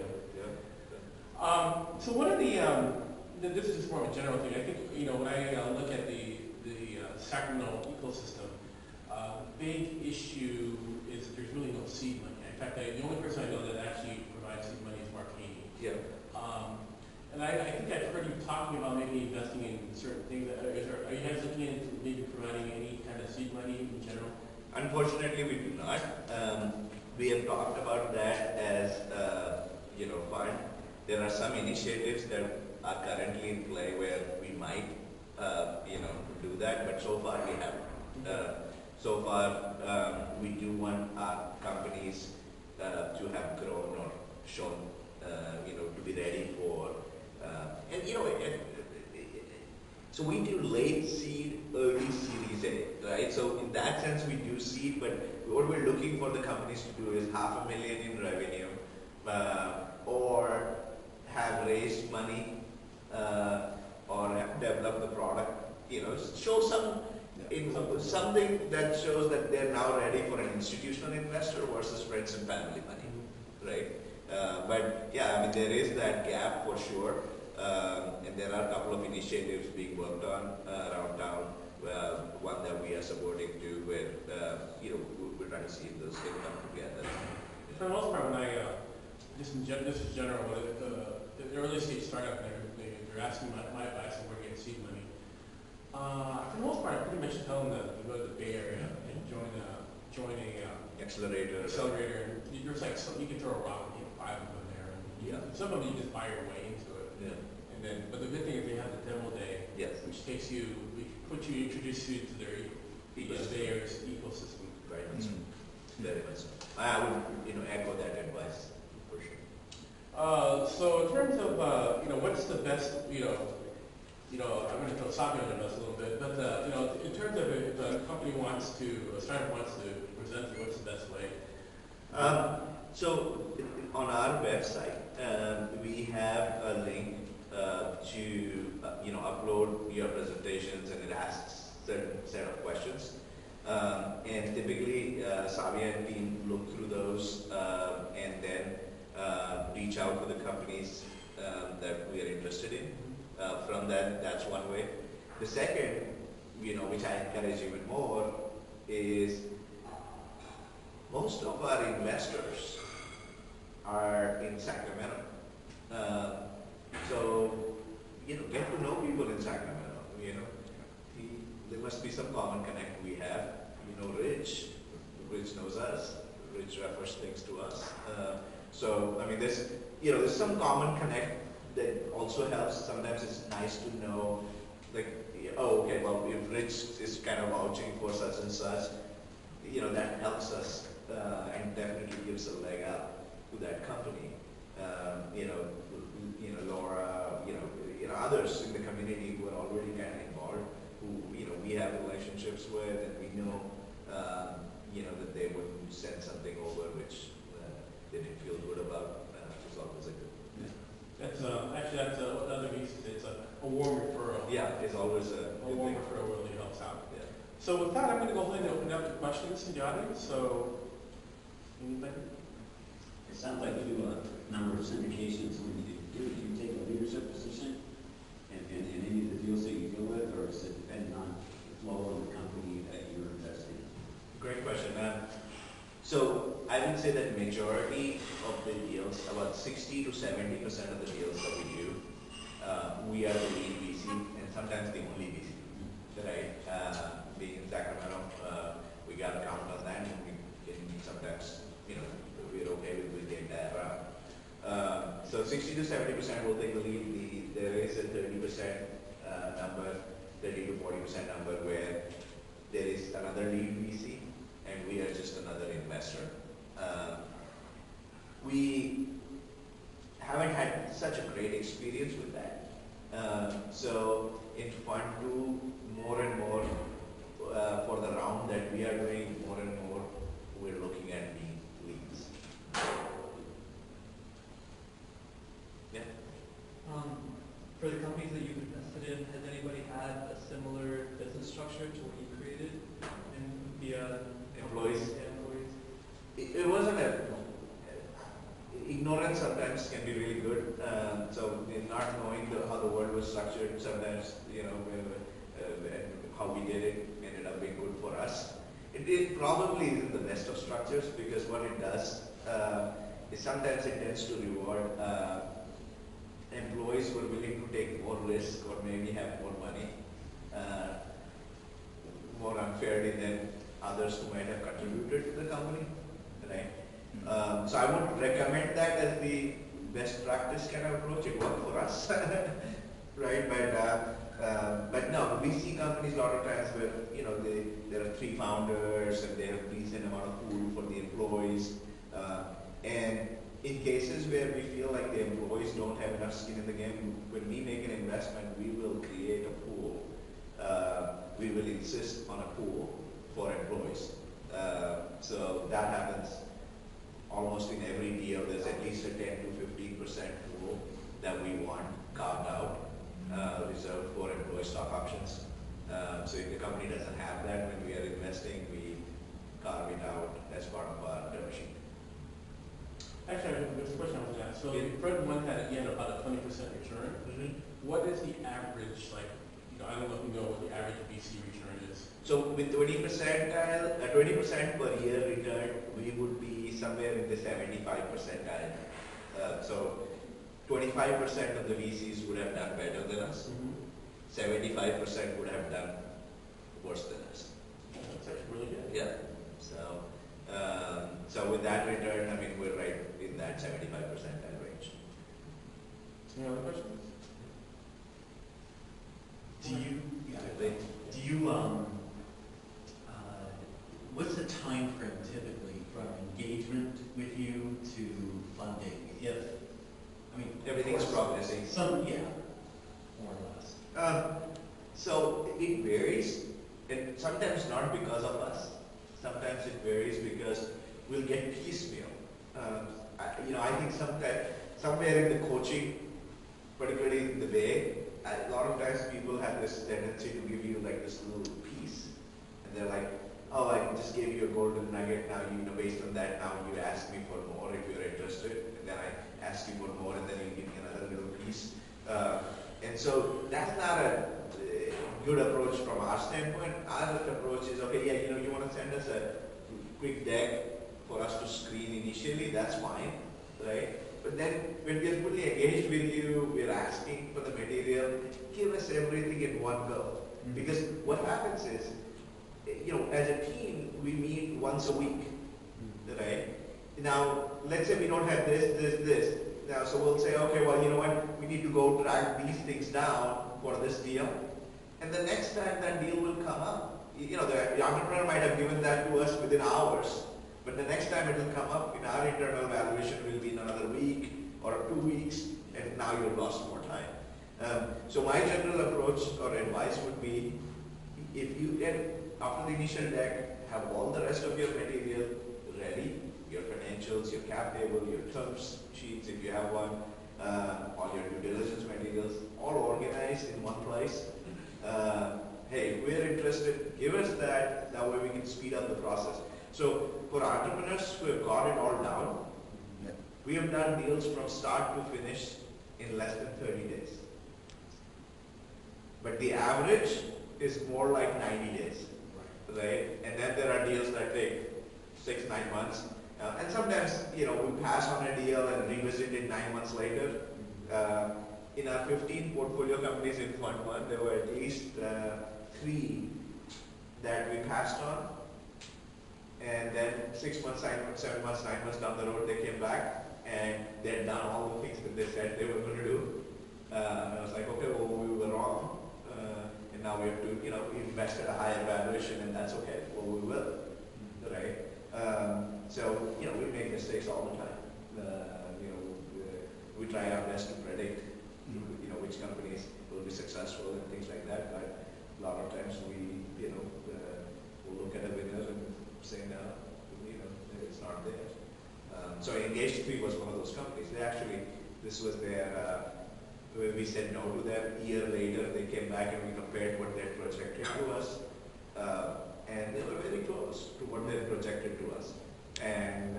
So one of this is just more of a general thing. I think, when I look at the Sacramento ecosystem, big issue is that there's really no seed money. In fact, the only person I know that actually provides seed money is Mark Haney. Yeah. And I think I've heard you talking about maybe investing in certain things. Are you guys looking into maybe providing any kind of seed money in general? Unfortunately, we do not. We have talked about that as fund. There are some initiatives that are currently in play where we might do that, but so far we haven't. So far, we do want our companies to have grown or shown, to be ready for, so we do late seed, early Series A, right? So in that sense, we do seed, but what we're looking for the companies to do is $500,000 in revenue, or have raised money, or have developed the product, show something that shows that they're now ready for an institutional investor versus friends and family money, right? But yeah, there is that gap for sure, and there are a couple of initiatives being worked on around town. One that we are supporting too, where we're trying to see if those can come together. For the most part, when this is general, the early stage startup, they're asking my advice on where to get seed money. For the most part, I pretty much tell them to go to the Bay Area and join a Accelerator. And there's like you can throw a rock and hit 5 of them there. And some of them you just buy your way into it. Yeah. And then, but the good thing is they have the demo day, Yes. which introduce you to their ecosystem. Very much so. Very much so. I would, echo that advice for sure. So in terms of, what's the best, I'm going to throw Sabi under the bus a little bit, but, in terms of if a company a startup wants to present you, what's the best way? So on our website, we have a link to upload your presentations, and it asks certain set of questions. And typically, Savia and team look through those and then reach out to the companies that we are interested in. From that, that's one way. The second, which I encourage even more, is most of our investors are in Sacramento. So, get to know people in Sacramento. There must be some common connect we have. Rich knows us. Rich refers things to us. So, there's some common connect that also helps. Sometimes it's nice to know, okay, well, if Rich is kind of vouching for such and such, that helps us and definitely gives a leg up to that company. Laura, others in the community who are already kind of involved, who, we have relationships with, and we know, that they would send something over which they didn't feel good about, is always a good. That's another piece. It's a warm referral. Yeah, it's always a warm referral really helps out. Yeah. So with that, I'm going to go ahead and open up to questions in the audience. So, anybody? It sounds like you do a number of syndications. When you do it, do you take a leadership position in any of the deals that you deal with, or is it depending on the flow of the company that you're investing in? Great question. So I would say that majority of the deals, about 60 to 70% of the deals that we do, we are the lead VC and sometimes the only VC, right? Being in Sacramento, we got to count on that, and we can sometimes, we're okay with the entire round. So 60 to 70% will take the lead. There is a 30% number, 30 to 40% number where there is another lead VC and we are just another investor. We haven't had such a great experience with that. So in Fund 2, more and more for the round that we are doing, more and more we're looking at leads. Yeah. For the companies that you've invested in, has anybody had a similar business structure to what you created via Employees? Employees. It wasn't ignorance sometimes can be really good. So in not knowing how the world was structured, sometimes, and how we did it ended up being good for us. It probably isn't the best of structures, because what it does is sometimes it tends to reward employees who are willing to take more risk or maybe have more money more unfairly than others who might have contributed to the company, right? So I would recommend that as the best practice kind of approach. It worked for us, right? But no, we see companies a lot of times where there are 3 founders and they have a decent amount of pool for the employees, and in cases where we feel like the employees don't have enough skin in the game, when we make an investment, we will create a pool. We will insist on a pool for employees. So that happens almost in every deal. There's at least a 10 to 15% pool that we want carved out, reserved for employee stock options. So if the company doesn't have that when we are investing, we carve it out as part of our term sheet. Actually, there's a question I was going to ask. So Fred 1 had again about a 20% return. Mm-hmm. What is the average, I don't know if you know what the average VC return is. So with 20% per year return, we would be somewhere in the 75 percentile. So 25% of the VCs would have done better than us. 75% would have done worse than us. That's actually really good. Yeah. So with that return, we're right in that 75 percentile range. Any other questions? What's the time frame typically from engagement with you to funding? Everything's progressing. More or less. So it varies, and sometimes not because of us. Sometimes it varies because we'll get piecemeal. I think somewhere in the coaching, particularly in the Bay, a lot of times people have this tendency to give you like this little piece, and they're like, oh, I just gave you a golden nugget, now based on that, now you ask me for more if you're interested, and then I ask you for more, and then you give me another little piece. And so that's not a good approach from our standpoint. Our approach is, okay, yeah, you want to send us a quick deck for us to screen initially, that's fine, right? But then when we are fully engaged with you, we're asking for the material, give us everything in one go. Mm-hmm. Because what happens is, as a team, we meet once a week, right? Now, let's say we don't have this. Now, so we'll say, okay, well, you know what, we need to go track these things down for this deal. And the next time that deal will come up, the entrepreneur might have given that to us within hours, but the next time it will come up in our internal valuation will be in another week or 2 weeks, and now you've lost more time. So my general approach or advice would be, if you get, after the initial deck, have all the rest of your material ready, your financials, your cap table, your terms sheets if you have one, all your due diligence materials, all organized in one place. Hey, if we're interested, give us that way we can speed up the process. So for entrepreneurs who have got it all down, We have done deals from start to finish in less than 30 days. But the average is more like 90 days, right? And then there are deals that take 6, 9 months. And sometimes, we pass on a deal and revisit it 9 months later. In our 15 portfolio companies in Fund 1, there were at least 3 that we passed on. And then 6 months, 9 months, 7 months, 9 months down the road, they came back and they had done all the things that they said they were going to do. And I was like, okay, well, we were wrong. And now we have to, invest at a higher valuation, and that's okay. Well, we will, right? So, we make mistakes all the time. We try our best to predict, which companies will be successful and things like that. But a lot of times we, we'll look at a winner and say, no, it's not there. So lokesh3 was one of those companies. They actually, this was their, we said no to them. A year later, they came back and we compared what they had projected to us. And they were very close to what they had projected to us. And,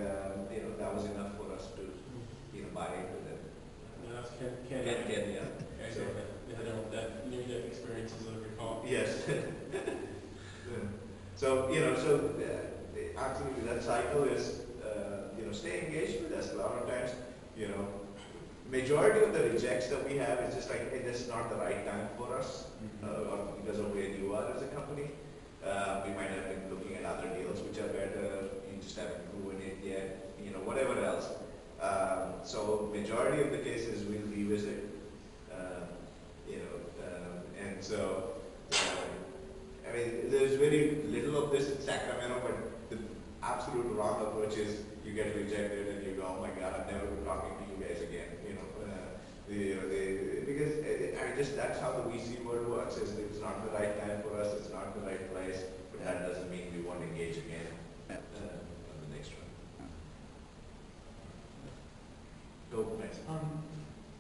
that was enough for us to, buy into them. Yeah, that's Ken, yeah. So, that near-death experiences that I recall. Yes. So, absolutely, that cycle is, stay engaged with us. A lot of times, majority of the rejects that we have is just like, hey, this is not the right time for us, or because of where you are as a company. We might have been looking at other deals which are better, you just haven't proven it yet, whatever else. So majority of the cases we'll revisit, and so, there's very little of this in Sacramento, but the absolute wrong approach is you get rejected and you go, oh my God, I've never been talking to you guys again, because that's how the VC world works. Is it's not the right time for us, it's not the right place, but that doesn't mean we won't engage again on the next one. Go next. I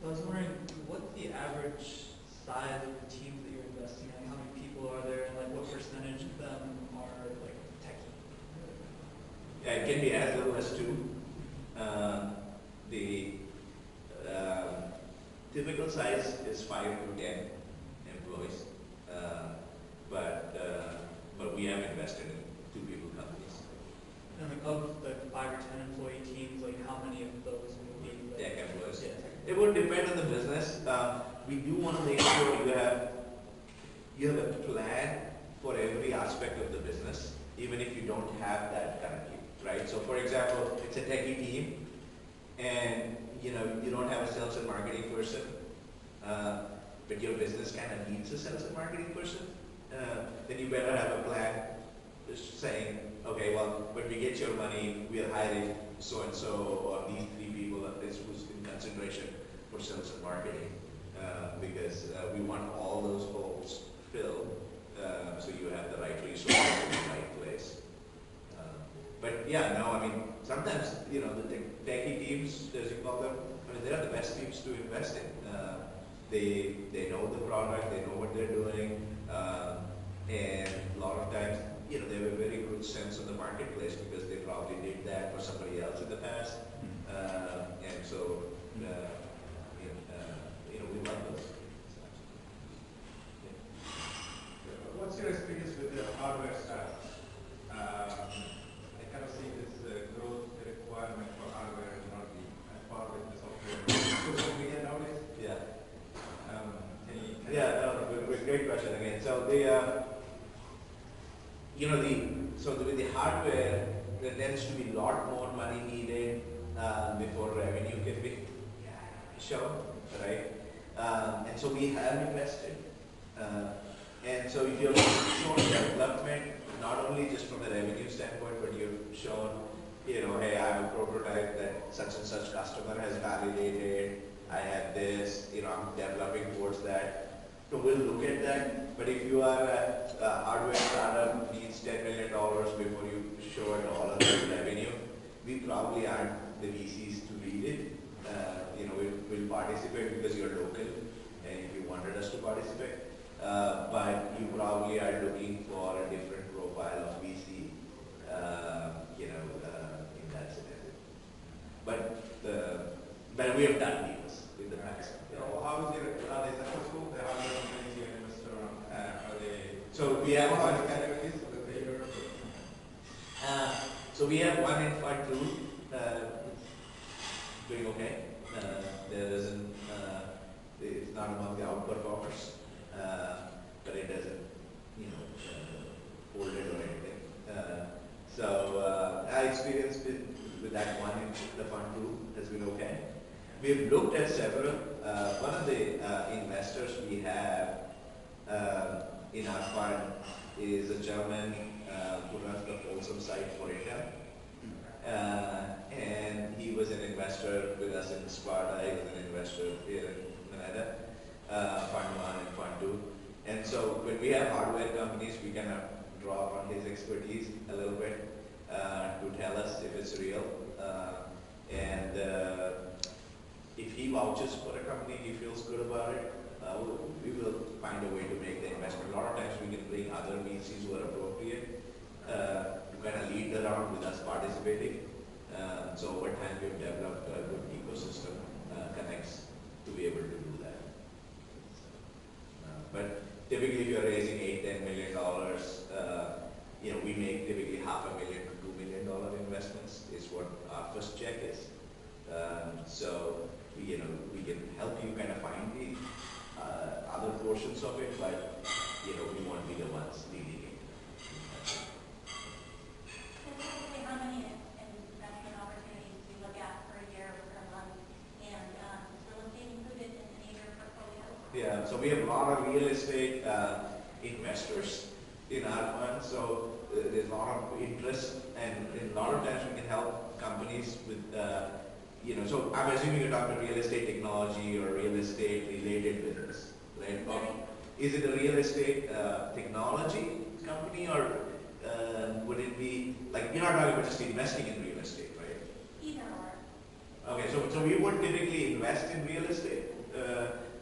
was wondering, what's the average size of the teams that you're investing in? How many people are there, and what percentage of them are techie? Yeah, it can be as little as 2. The typical size is 5 to 10 employees, but we have invested in 2 people companies. And of the 5 or 10 employee teams, how many of those would be Tech employees. Yeah, tech. It would depend on the business. We do want to make sure you have a plan for every aspect of the business, even if you don't have that currently, right? So, for example, it's a techie team, and you don't have a sales and marketing person, but your business kind of needs a sales and marketing person. Then you better have a plan, just saying, okay, well, when we get your money, we are hiring so and so, or these 3 people. This was in consideration for sales and marketing, because we want all those holes filled, so you have the right resources in the right place. But yeah, no, sometimes, the techie teams, as you call them, they're the best teams to invest in. They know the product, they know what they're doing, and a lot of times, they have a very good sense of the marketplace because they probably did that for somebody else in the past. And so, we like those. What's your experience with the hardware startups? I kind of see this growth requirement for hardware and not the part with the software. Social media nowadays? Yeah. Can you Great question again. So with the hardware, there tends to be a lot more money needed before revenue can be shown, right? And so we have invested. And so if you're shown development, not only just from a revenue standpoint, but you've shown, hey, I have a prototype that such and such customer has validated, I have this, I'm developing towards that. So we'll look at that. But if you are a hardware startup needs $10 million before you show a dollar of revenue, we probably aren't the VCs to lead it. We'll participate because you're local and if you wanted us to participate. But you probably are looking for a different profile of VC, in that scenario. But we have done deals in the past. Yeah. So how is it, are they successful? The hardware companies you invest around, are they? So we have What one. are the categories of the failure? So we have one in fund two, doing okay. There isn't, it's not among the outperformers, but it doesn't, hold it or anything. Our experience with that one in the fund two has been okay. We've looked at several. One of the investors we have in our fund is a gentleman who runs the Folsom site for Intel. And he was an investor with us in Sparta. He was an investor here in Manila, Fund 1 and Fund 2. And so when we have hardware companies, we kind of draw upon his expertise a little bit to tell us if it's real. And if he vouches for a company, he feels good about it, we will find a way to make the investment. A lot of times we can bring other VCs who are appropriate to kind of lead the round with us participating. So over time we've developed a good ecosystem connects to be able to do that. But typically if you're raising $8–10 million, we make typically $500,000 to $2 million investments is what our first check is. So we can help you kind of find the other portions of it, but we won't be the ones leading it. Typically, how many investment opportunities do you look at per year or per month? And is real estate included in any of your portfolio? Yeah, so we have a lot of real estate investors in our fund, so there's a lot of interest, and a lot of times we can help companies with, so I'm assuming you're talking real estate technology or real estate related business, right? Or is it a real estate technology company, or would it be, like, you're not talking about just investing in real estate, right? Either or. Okay, so we would typically invest in real estate,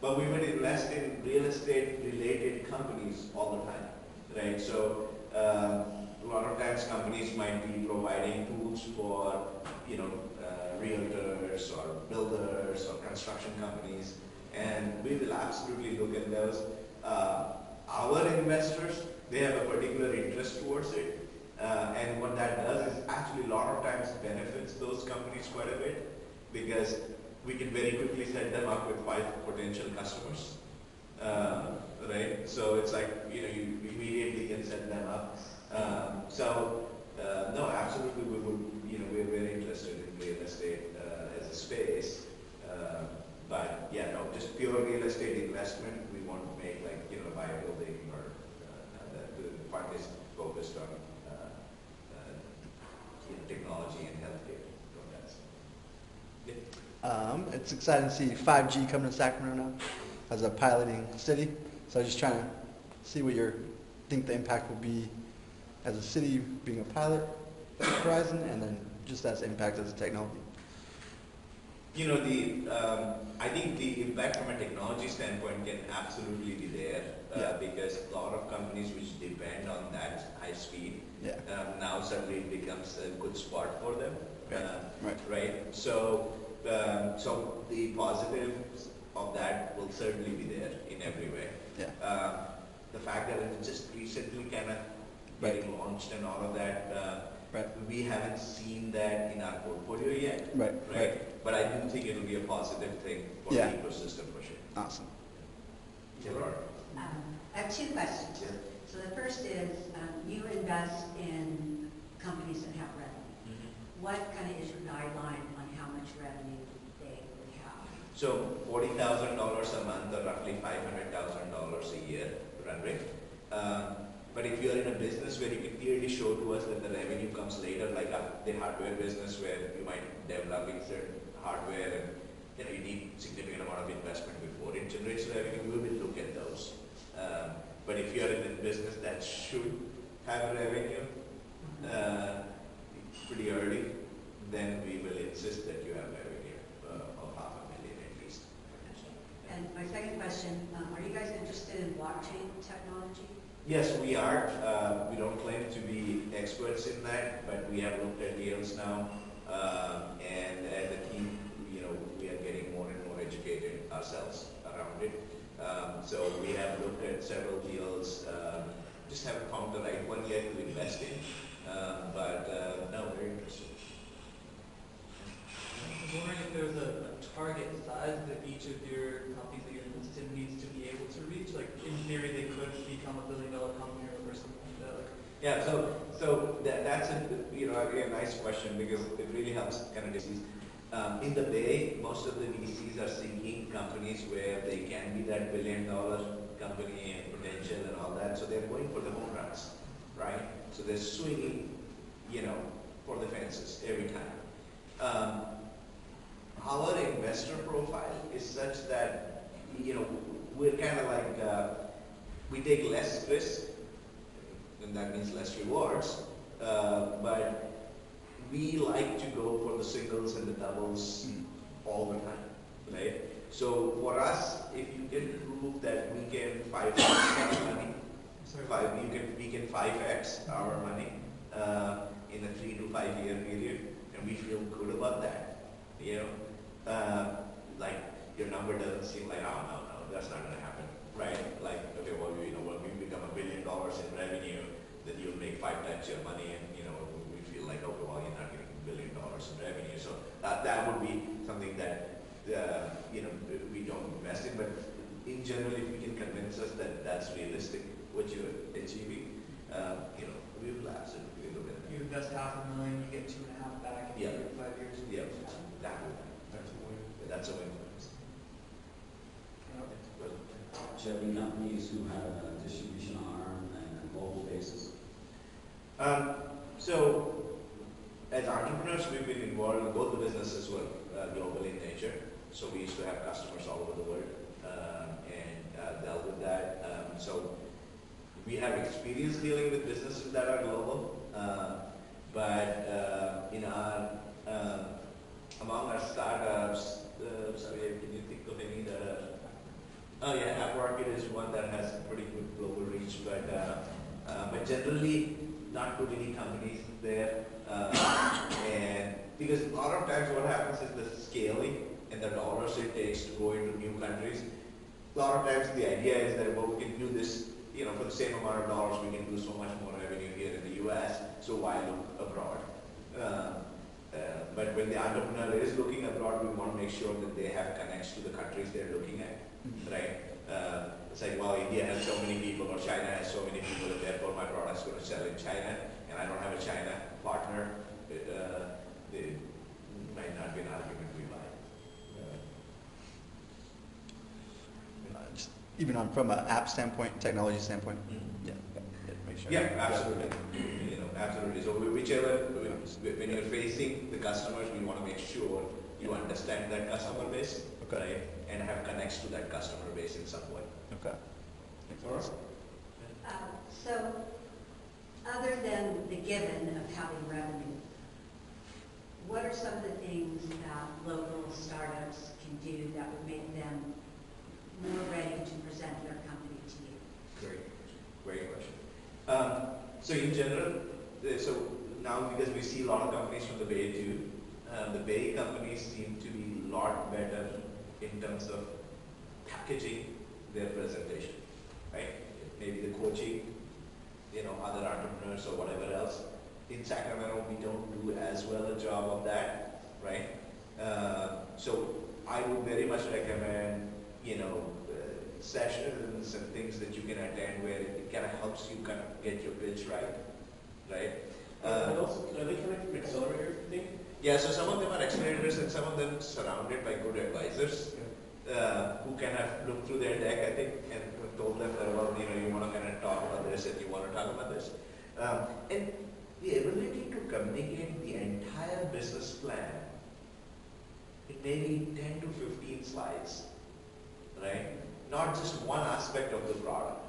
but we would invest in real estate related companies all the time, right? So a lot of times companies might be providing tools for, realtors or builders or construction companies, and we will absolutely look at those. Our investors, they have a particular interest towards it, and what that does is actually a lot of times benefits those companies quite a bit, because we can very quickly set them up with 5 potential customers, right? So it's like, you immediately can set them up. No, absolutely we would, we're very interested in real estate as a space, but yeah, no, just pure real estate investment, we won't make, like, buy a building, or the fund is focused on technology and healthcare. Yeah. It's exciting to see 5G coming to Sacramento now as a piloting city. So I'm just trying to see what you think the impact will be as a city being a pilot horizon, and then just as impact as a technology. I think the impact from a technology standpoint can absolutely be there, because a lot of companies which depend on that high speed, now suddenly it becomes a good spot for them. Right? So the positives of that will certainly be there in every way. The fact that it just recently kind of getting launched and all of that, we haven't seen that in our portfolio yet. Right. But I do think it will be a positive thing for the ecosystem for sure. Awesome. Gerard. I have 2 questions. Yeah. So the first is, you invest in companies that have revenue. What kind of is your guideline on how much revenue they would have? So $40,000 a month, or roughly $500,000 a year run rate. But if you're in a business where you can clearly show to us that the revenue comes later, like the hardware business where you might develop certain hardware and you need significant amount of investment before it generates revenue, we will look at those. But if you're in a business that should have revenue pretty early, then we will insist that you have revenue of $500,000 at least. And my second question, are you guys interested in blockchain technology? Yes, we are. We don't claim to be experts in that, but we have looked at deals now, and as a team, we are getting more educated ourselves around it. So we have looked at several deals, just haven't found the right one yet to invest in, but no, very interested. I was wondering if there was a target size that each of your companies that you're invested in needs to be able to reach. Like in theory, they could become a billion-dollar company or something like that. Like, Yeah, so that's a a nice question because it really helps kind of disease. In the Bay, most of the VCs are seeking companies where they can be that billion-dollar company and potential and all that. So they're going for the home runs, right? So they're swinging, for the fences every time. Our investor profile is such that, we're kind of like, we take less risk, and that means less rewards, but we like to go for the singles and the doubles all the time, right? So for us, if you can prove that we can 5x our money, we can 5x our money in a 3 to 5 year period, and we feel good about that. Like your number doesn't seem like, oh no, that's not going to happen, right? Like, okay, well, when we become $1 billion in revenue, then you'll make 5 times your money, and we feel like, okay, well, you're not getting $1 billion in revenue, so that would be something that we don't invest in. But in general, if you can convince us that that's realistic, what you're achieving, we will absolutely look at you it. invest $500,000, you get 2.5 back in Yeah. 5 years. Yeah, that's a win. That's a win. Do you have any companies who have a distribution arm and a global basis? So, as entrepreneurs, we've been involved in both the businesses were global in nature. So we used to have customers all over the world and dealt with that. So we have experience dealing with businesses that are global, but in our among our startups, sorry, can you think of any that are? Oh yeah, AppMarket is one that has pretty good global reach, but generally not too many companies there. And because a lot of times what happens is the scaling and the dollars it takes to go into new countries. A lot of times the idea is that, well, we can do this, for the same amount of dollars, we can do so much more revenue here in the US, so why look abroad? But when the entrepreneur is looking abroad, we want to make sure that they have connects to the countries they're looking at, right? It's like, well, India has so many people, or China has so many people, and therefore my product's going to sell in China, and I don't have a China partner. It might not be an argument we buy. Just even from an app standpoint, technology standpoint, make sure. Yeah, absolutely. Absolutely. So whichever, when you're facing the customers, we want to make sure you understand that customer base, right, and have connects to that customer base in some way. Okay. So, other than the given of having revenue, what are some of the things that local startups can do that would make them more ready to present their company to you? Great question. So in general, so now because we see a lot of companies from the Bay too, the Bay companies seem to be a lot better in terms of packaging their presentation, right? Maybe the coaching, other entrepreneurs or whatever else. In Sacramento, we don't do as well a job of that, right? So I would very much recommend, sessions and things that you can attend where it kind of helps you kind of get your pitch right? And also, are they connected to accelerator thing? Yeah, so some of them are accelerators and some of them surrounded by good advisors who kind of look through their deck, I think, and told them that, well, you want to kind of talk about this and you want to talk about this. And the ability to communicate the entire business plan in maybe 10 to 15 slides, right? Not just one aspect of the product.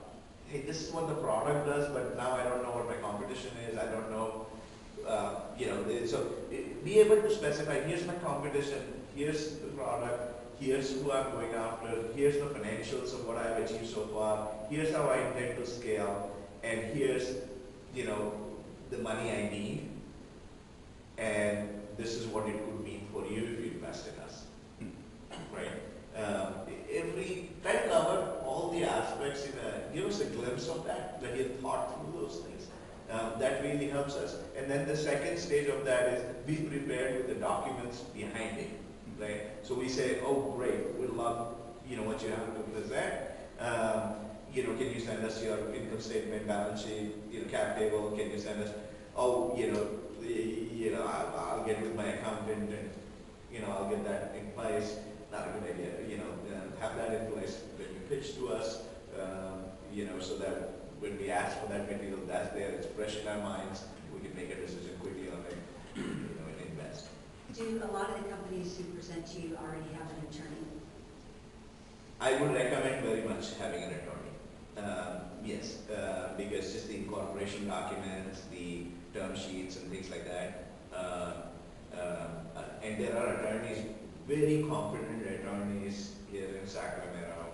Hey, this is what the product does, but now I don't know what my competition is. I don't know, so be able to specify, here's my competition, here's the product, here's who I'm going after, here's the financials of what I've achieved so far, here's how I intend to scale, and here's, the money I need, and this is what it would mean for you if you invest in us, right? If we try to cover all the aspects give us a glimpse of that he had thought through those things. That really helps us. And then the second stage of that is be prepared with the documents behind it, right? So we say, oh great, we love what you have to present. Can you send us your income statement, balance sheet, cap table? Can you send us? Oh, I'll get with my accountant and I'll get that in place. Not a good idea. Have that in place when you pitch to us. So that when we ask for that material, that's there. It's fresh in our minds. We can make a decision quickly on it. And invest. Do a lot of the companies who present to you already have an attorney? I would recommend very much having an attorney. Yes, because just the incorporation documents, the term sheets and things like that. And there are attorneys, very competent attorneys here in Sacramento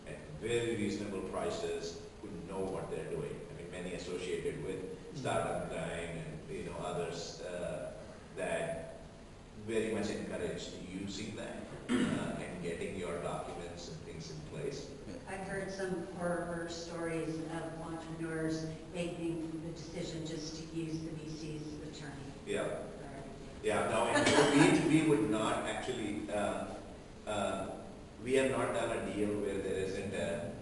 at very reasonable prices who know what they're doing. I mean, many associated with startup crime and others that very much encourage using that and getting your documents and things in place. I've heard some horror stories of entrepreneurs making the decision just to use the VC's attorney. Yeah. Yeah, no, we would not actually, we have not done a deal where there isn't a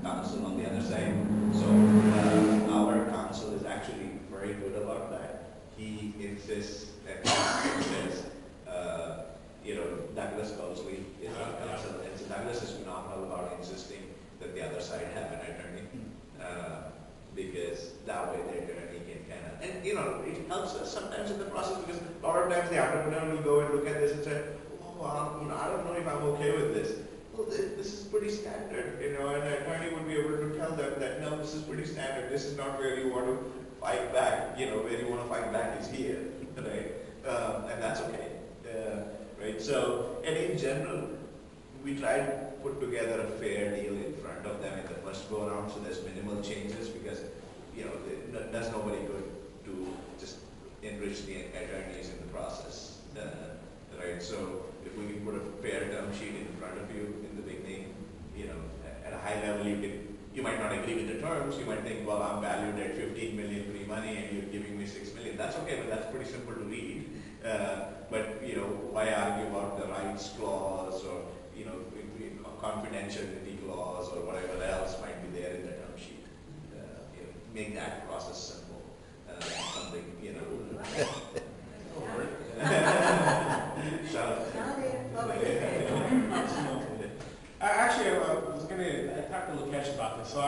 counsel on the other side. So our counsel is actually very good about that. He insists that Douglas Mosley is our counsel. And so Douglas is phenomenal about insisting that the other side have an attorney. Because that way the attorney can and it helps us sometimes in the process because a lot of times the entrepreneur will go and look at this and say, oh, I don't know if I'm okay with this. Well, this is pretty standard, and the attorney would be able to tell them that no, this is pretty standard. This is not where you want to fight back. Where you want to fight back is here, right? And that's okay, right? So, and in general, we try to put together a fair deal in front of them in the first go around, so there's minimal changes because does nobody good to just enrich the attorneys in the process, right? So if we can put a fair term sheet in front of you in the beginning, at a high level, you might not agree with the terms. You might think, well, I'm valued at 15 million pre-money, and you're giving me 6 million. That's okay, but that's pretty simple to read. But why argue about the rights clause or confidentiality clause or whatever else might be there in the term sheet? Make that process simple. Something, Actually, I talked to Lokesh about this. So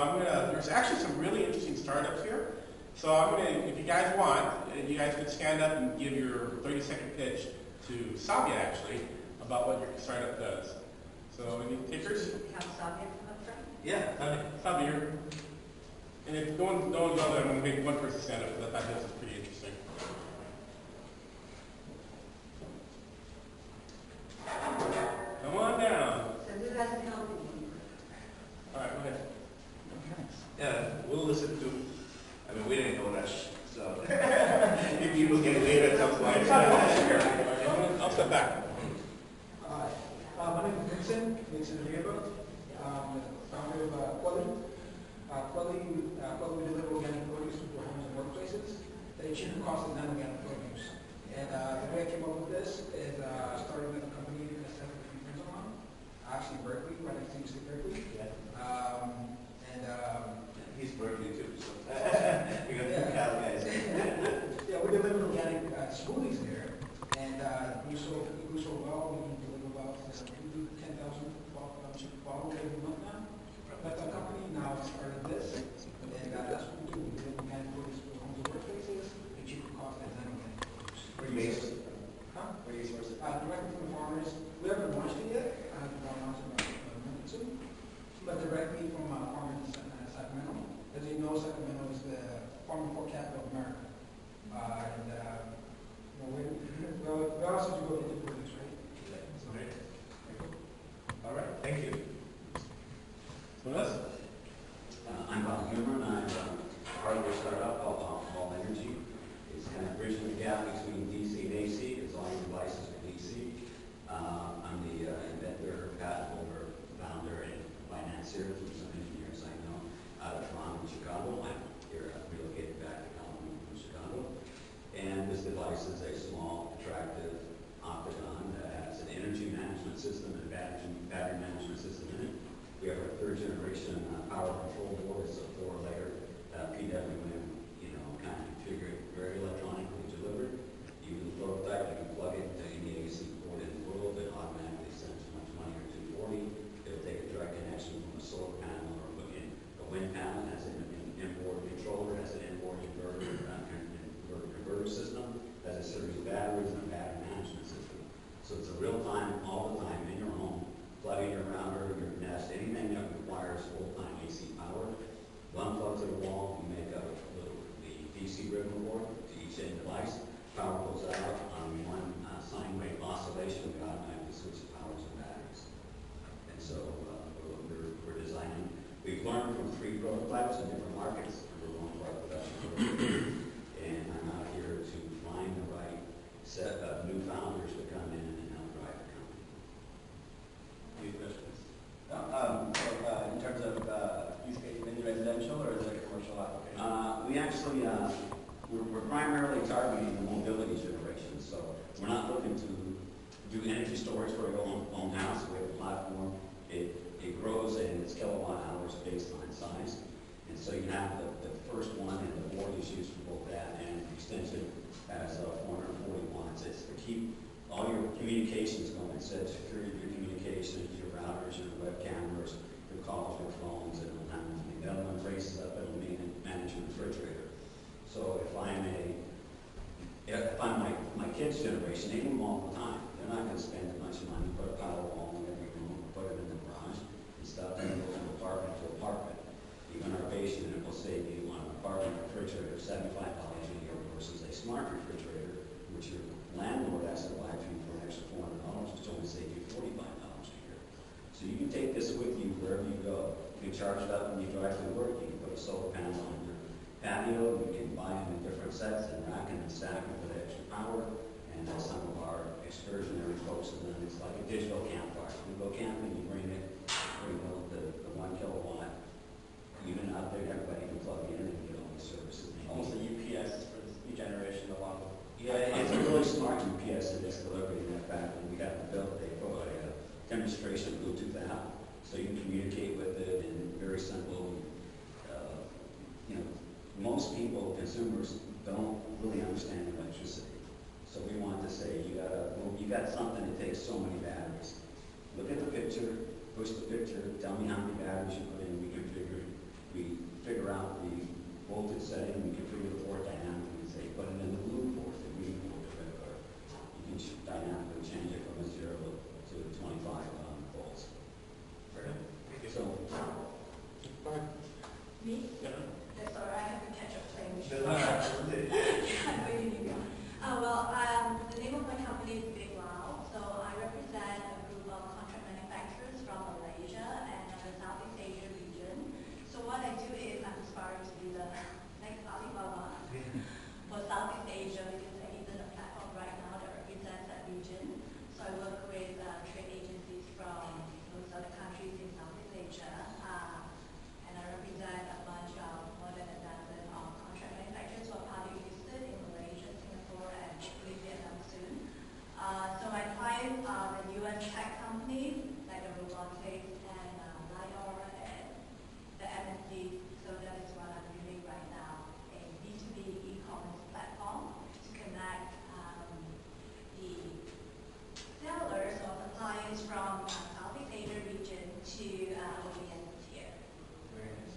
there's actually some really interesting startups here. So if you guys want, you guys could stand up and give your 30-second pitch to Savia, actually, about what your startup does. So any takers? Have Savia come up front? Yeah, Savia here. And if no one goes there, I'm going to make one person stand up because I thought this is pretty interesting. Come on down. So who has a company? All right, go ahead. yeah, we'll listen to. We didn't know rush, so if people get late at some point. I'll step back. My name is Vincent Riego. Founder of Quality. Quality deliver organic produce to homes and workplaces that achieve the cost of non-organic produce. And the way I came up with this is starting with a company that I have a few friends of mine, actually Berkeley, right next to UC Berkeley. He's Berkeley too, so we got two Cal guys. Yeah, we deliver organic smoothies there, and we grew so well, we can deliver about 10,000 bottles every month now. That's our company. Now it's started this, and that's what we do. We deliver organic produce to homes and workplaces, at cheaper cost than non-organic produce. Where are you based? Huh? Where are you sourced? Directly from the farmers. We haven't launched it yet. I haven't launched it about a month or two. But directly from farmers in Sacramento. As you know, Sacramento is the farming port capital of America. We also do go into produce, right? So, All right, thank you. Someone else? I'm Bob device is a small, attractive octagon that has an energy management system and a battery management system in it. We have our third generation power control board. It's a 4-layer PWM, kind of configured, very electronically delivered. Even the prototype, you can plug it into any AC port in the world. It automatically sends 120 or 240. It'll take a direct connection from a solar panel or a wind panel. It has an inboard controller, has an inboard converter system, has a series of batteries and a battery management system. So it's a real-time, all the time, in your home, plugging your router, your Nest, anything that requires full-time AC power. One plug to the wall, you make up the DC ribbon board to each end device. Power goes out on one sine wave oscillation. We automatically switch the powers and batteries. And so we're designing. We've learned from 3 prototypes in different markets, and we're going to our production. And I'm out here to find the right set of new founders to come in and help drive the company. Any questions? No. In terms of use case, mainly residential or is it a commercial application? We actually, we're primarily targeting the mobility generation. So we're not looking to do energy storage for your own house. We have a platform. It grows in its kilowatt hours based on size. And so you have the first one, and the board is used for both that and extension as 440 watts. It's to keep all your communications going. It says security of your communications, your routers, your web cameras, your calls, your phones, and it'll handle anything. The other one raises up, it'll manage your refrigerator. So if I'm my kids' generation, they move all the time. They're not going to spend a bunch of money, put a power wall in every room, put it in the garage, and stuff, and go from apartment to apartment. Even our base unit will save you on an apartment refrigerator $75 a year versus a smart refrigerator, which your landlord has to buy for you for an extra $400, which only save you $45 a year. So you can take this with you wherever you go. You can charge it up when you drive to work. You can put a solar panel on your patio. You can buy them in different sets and rack them and stack them for the extra power. And that's some of our excursionary folks have done. It's like a digital campfire. You go camping, you bring it, the 1 kilowatt unit out there, everybody can plug in and get all the services they need. Almost a UPS for this new generation along with. Yeah, it's a really smart UPS that is delivering that back. And we got to build a demonstration Bluetooth app so you can communicate with it and very simple. Most people, consumers, don't really understand electricity. So we want to say you got something that takes so many batteries. Look at the picture, push the picture, tell me how many batteries you put in. We figure out the voltage setting, we configure the port dynamically and say put it in the blue port, the green port, the red port. You can dynamically change it from a 0 to 25 volts. Thank you. So, Me? Yeah. Sorry, I have to catch up playing. No, absolutely. Where did you go? The name of my company is Big Wow. So I represent a group of contract manufacturers from Malaysia and the Southeast Asia region. So what I do is I'm aspiring to be the next Alibaba for Southeast Asia because there isn't a platform right now that represents that region. So I work with trade agencies from those other countries in Southeast Asia. And I represent a bunch of more than a dozen contract manufacturers who are publicly listed in Malaysia, Singapore, and hopefully Vietnam soon. So my clients are the US tech companies like the robotics and LiDAR and the MSD. So that is what I'm doing right now, a B2B e-commerce platform to connect the sellers or suppliers from Southeast Asia region to OEMs here. Very nice.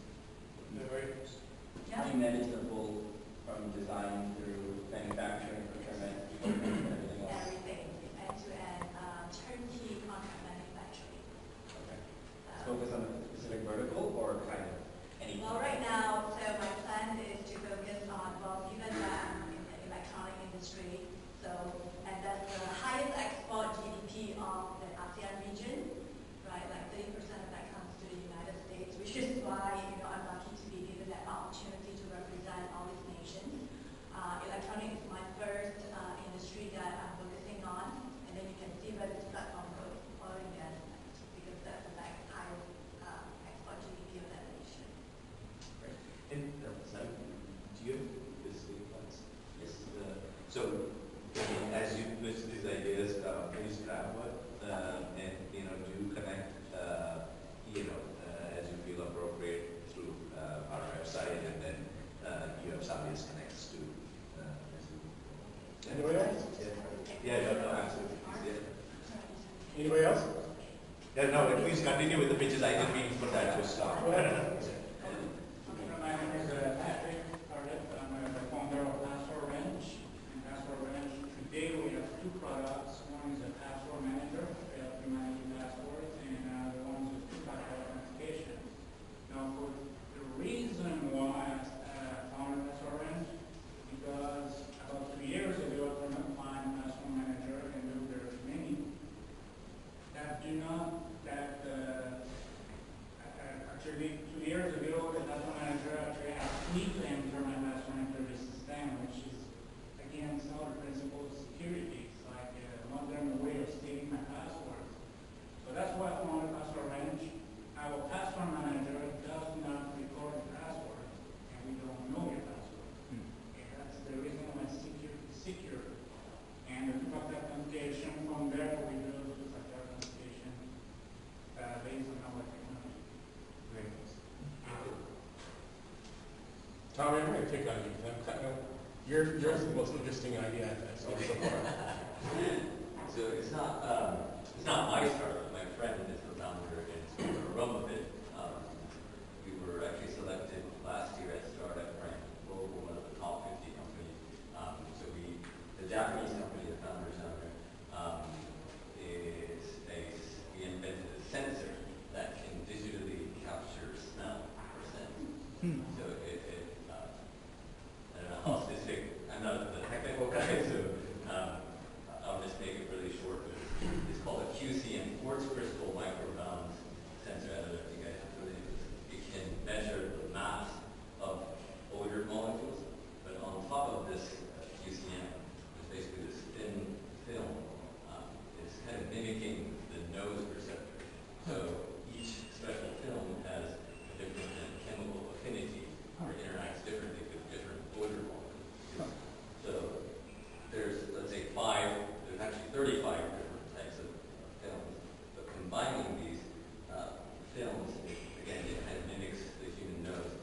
Very nice. How do you manage the full from design through manufacturing, procurement, equipment, and everything else? Everything, end-to-end, turnkey contract manufacturing. Okay. Focus on a specific vertical or kind of any? Well, right now, so my plan is to focus on, given that I'm in the electronic industry, and that's the highest export GDP of the ASEAN region, right? Like 30% of that comes to the United States, which is why, I'm lucky to be given that opportunity to represent all these nations. Electronic is my first industry that I'm focusing on, and then you can see where this platform goes, oil and gas, because that's the highest export GDP of that nation. Great. Yours is the most interesting idea I've seen so far. So it's not my startup. My friend is the founder and it's called Aromabit. We were actually selected last year as Startup Rank Global, one of the top 50 companies. The Japanese company, the founder's owner, we invented a sensor that can digitally capture smell or scent. So I don't know how specific. I'm not the technical guy, so I'll just make it really short. But it's called a QCM, quartz crystal microbalance sensor. I don't know if you guys are familiar with it. It can measure the mass of odor molecules, but on top of this QCM, it's basically this thin film. It's kind of mimicking the nose receptor. So each special film has a different chemical affinity or interacts differently with different odor molecules. So there's, let's say, there's actually 35 different types of films, but combining these films, again, it kind of mimics the human nose.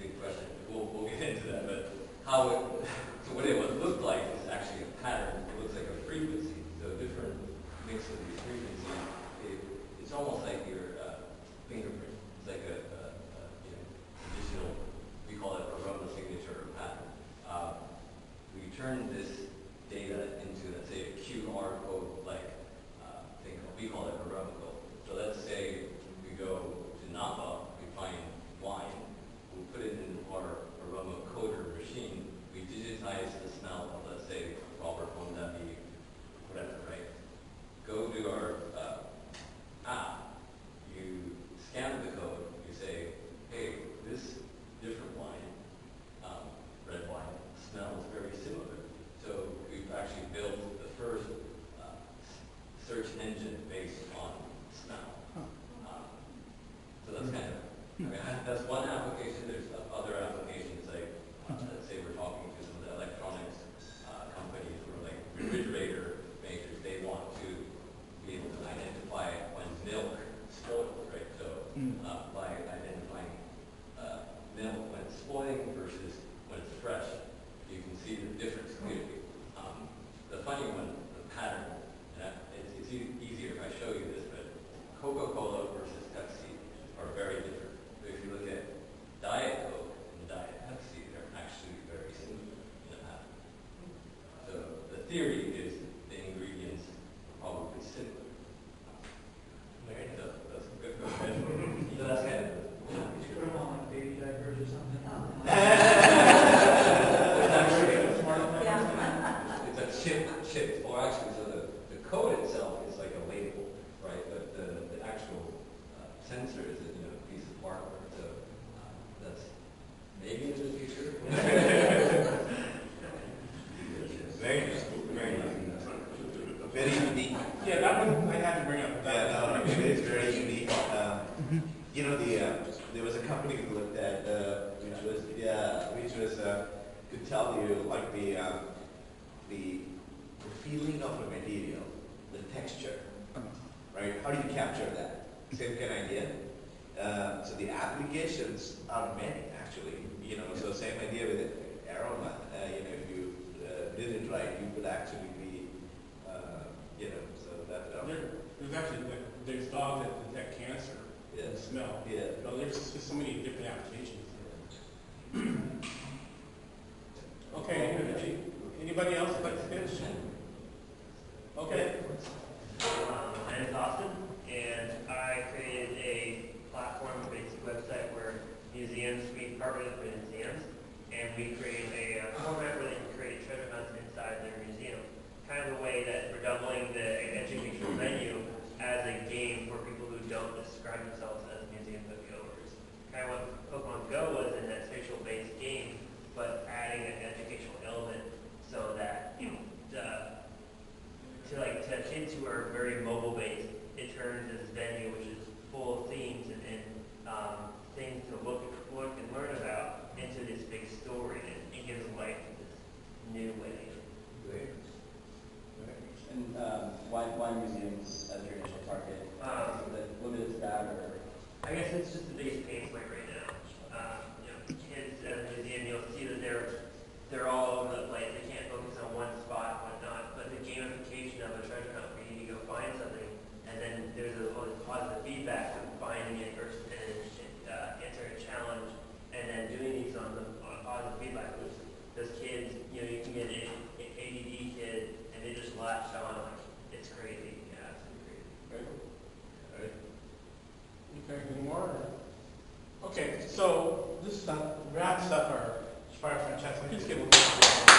Good question. We'll get into that, but so what it would look like is actually a pattern. It looks like a frequency. So different mix of these frequencies. It's almost like your fingerprint. It's like a digital. We call it aroma signature or pattern. We turn this data into, let's say, a QR code like thing. We call it aroma code. So let's say we go to Napa, we find wine. We put it in our aroma coder machine. We digitize the smell of, let's say, Robert Mondavi, whatever, right? Go to our app. You scan the code. You say, hey, this different wine, red wine, smells very similar. So we've actually built the first search engine based on smell. So that's kind of, that's one application. There's other applications like, let's say we're talking to some of the electronics companies or like refrigerator makers. They want to be able to identify when milk spoils, right? So by identifying milk when it's spoiling versus when it's fresh, you can see the difference clearly. The funny one, the pattern, and it's easier if I show you this, but Coca-Cola versus Pepsi are very different. So if you look at Diet Coke and Diet Pepsi, they're actually very similar in the pattern. So the theory is the ingredients are probably similar. So that's good. Go ahead. So that's kind of You should put them on like baby diapers or something. It's a chip, or actually, so the code itself is like a label, right? But the actual sensor is a piece of hardware. So that's maybe in the future. Very interesting. Very nice. Very unique. Yeah, that one I had to bring up. Yeah, no, it is very unique. There was a company we looked at, which was could tell you like the feeling of a material, the texture, right? How do you capture that? Same kind of idea. So the applications are many actually. So same idea with aroma. If you did it right, you could actually be, so that. There's actually there's dogs that detect cancer and smell. Yeah. There's just so many different applications. Okay. Anybody else like to finish? Okay. My name is Austin, and I created a platform, a basic website where museums, we partner with museums, and we create a format where they can create treasure hunts inside their museum. Kind of a way that we're doubling the educational venue as a game for people who don't describe themselves as museum moviegoers. Kind of what Pokemon Go was in that spatial-based game, but adding an educational element so that to kids who are very mobile-based, it turns this venue, which is full of themes and things to look and learn about, into this big story, and it gives life to this new way. Great. And why museums as your initial target? Is it limited to that, or? I guess it's just the biggest pain point right now. Kids at a museum chance. Just kidding.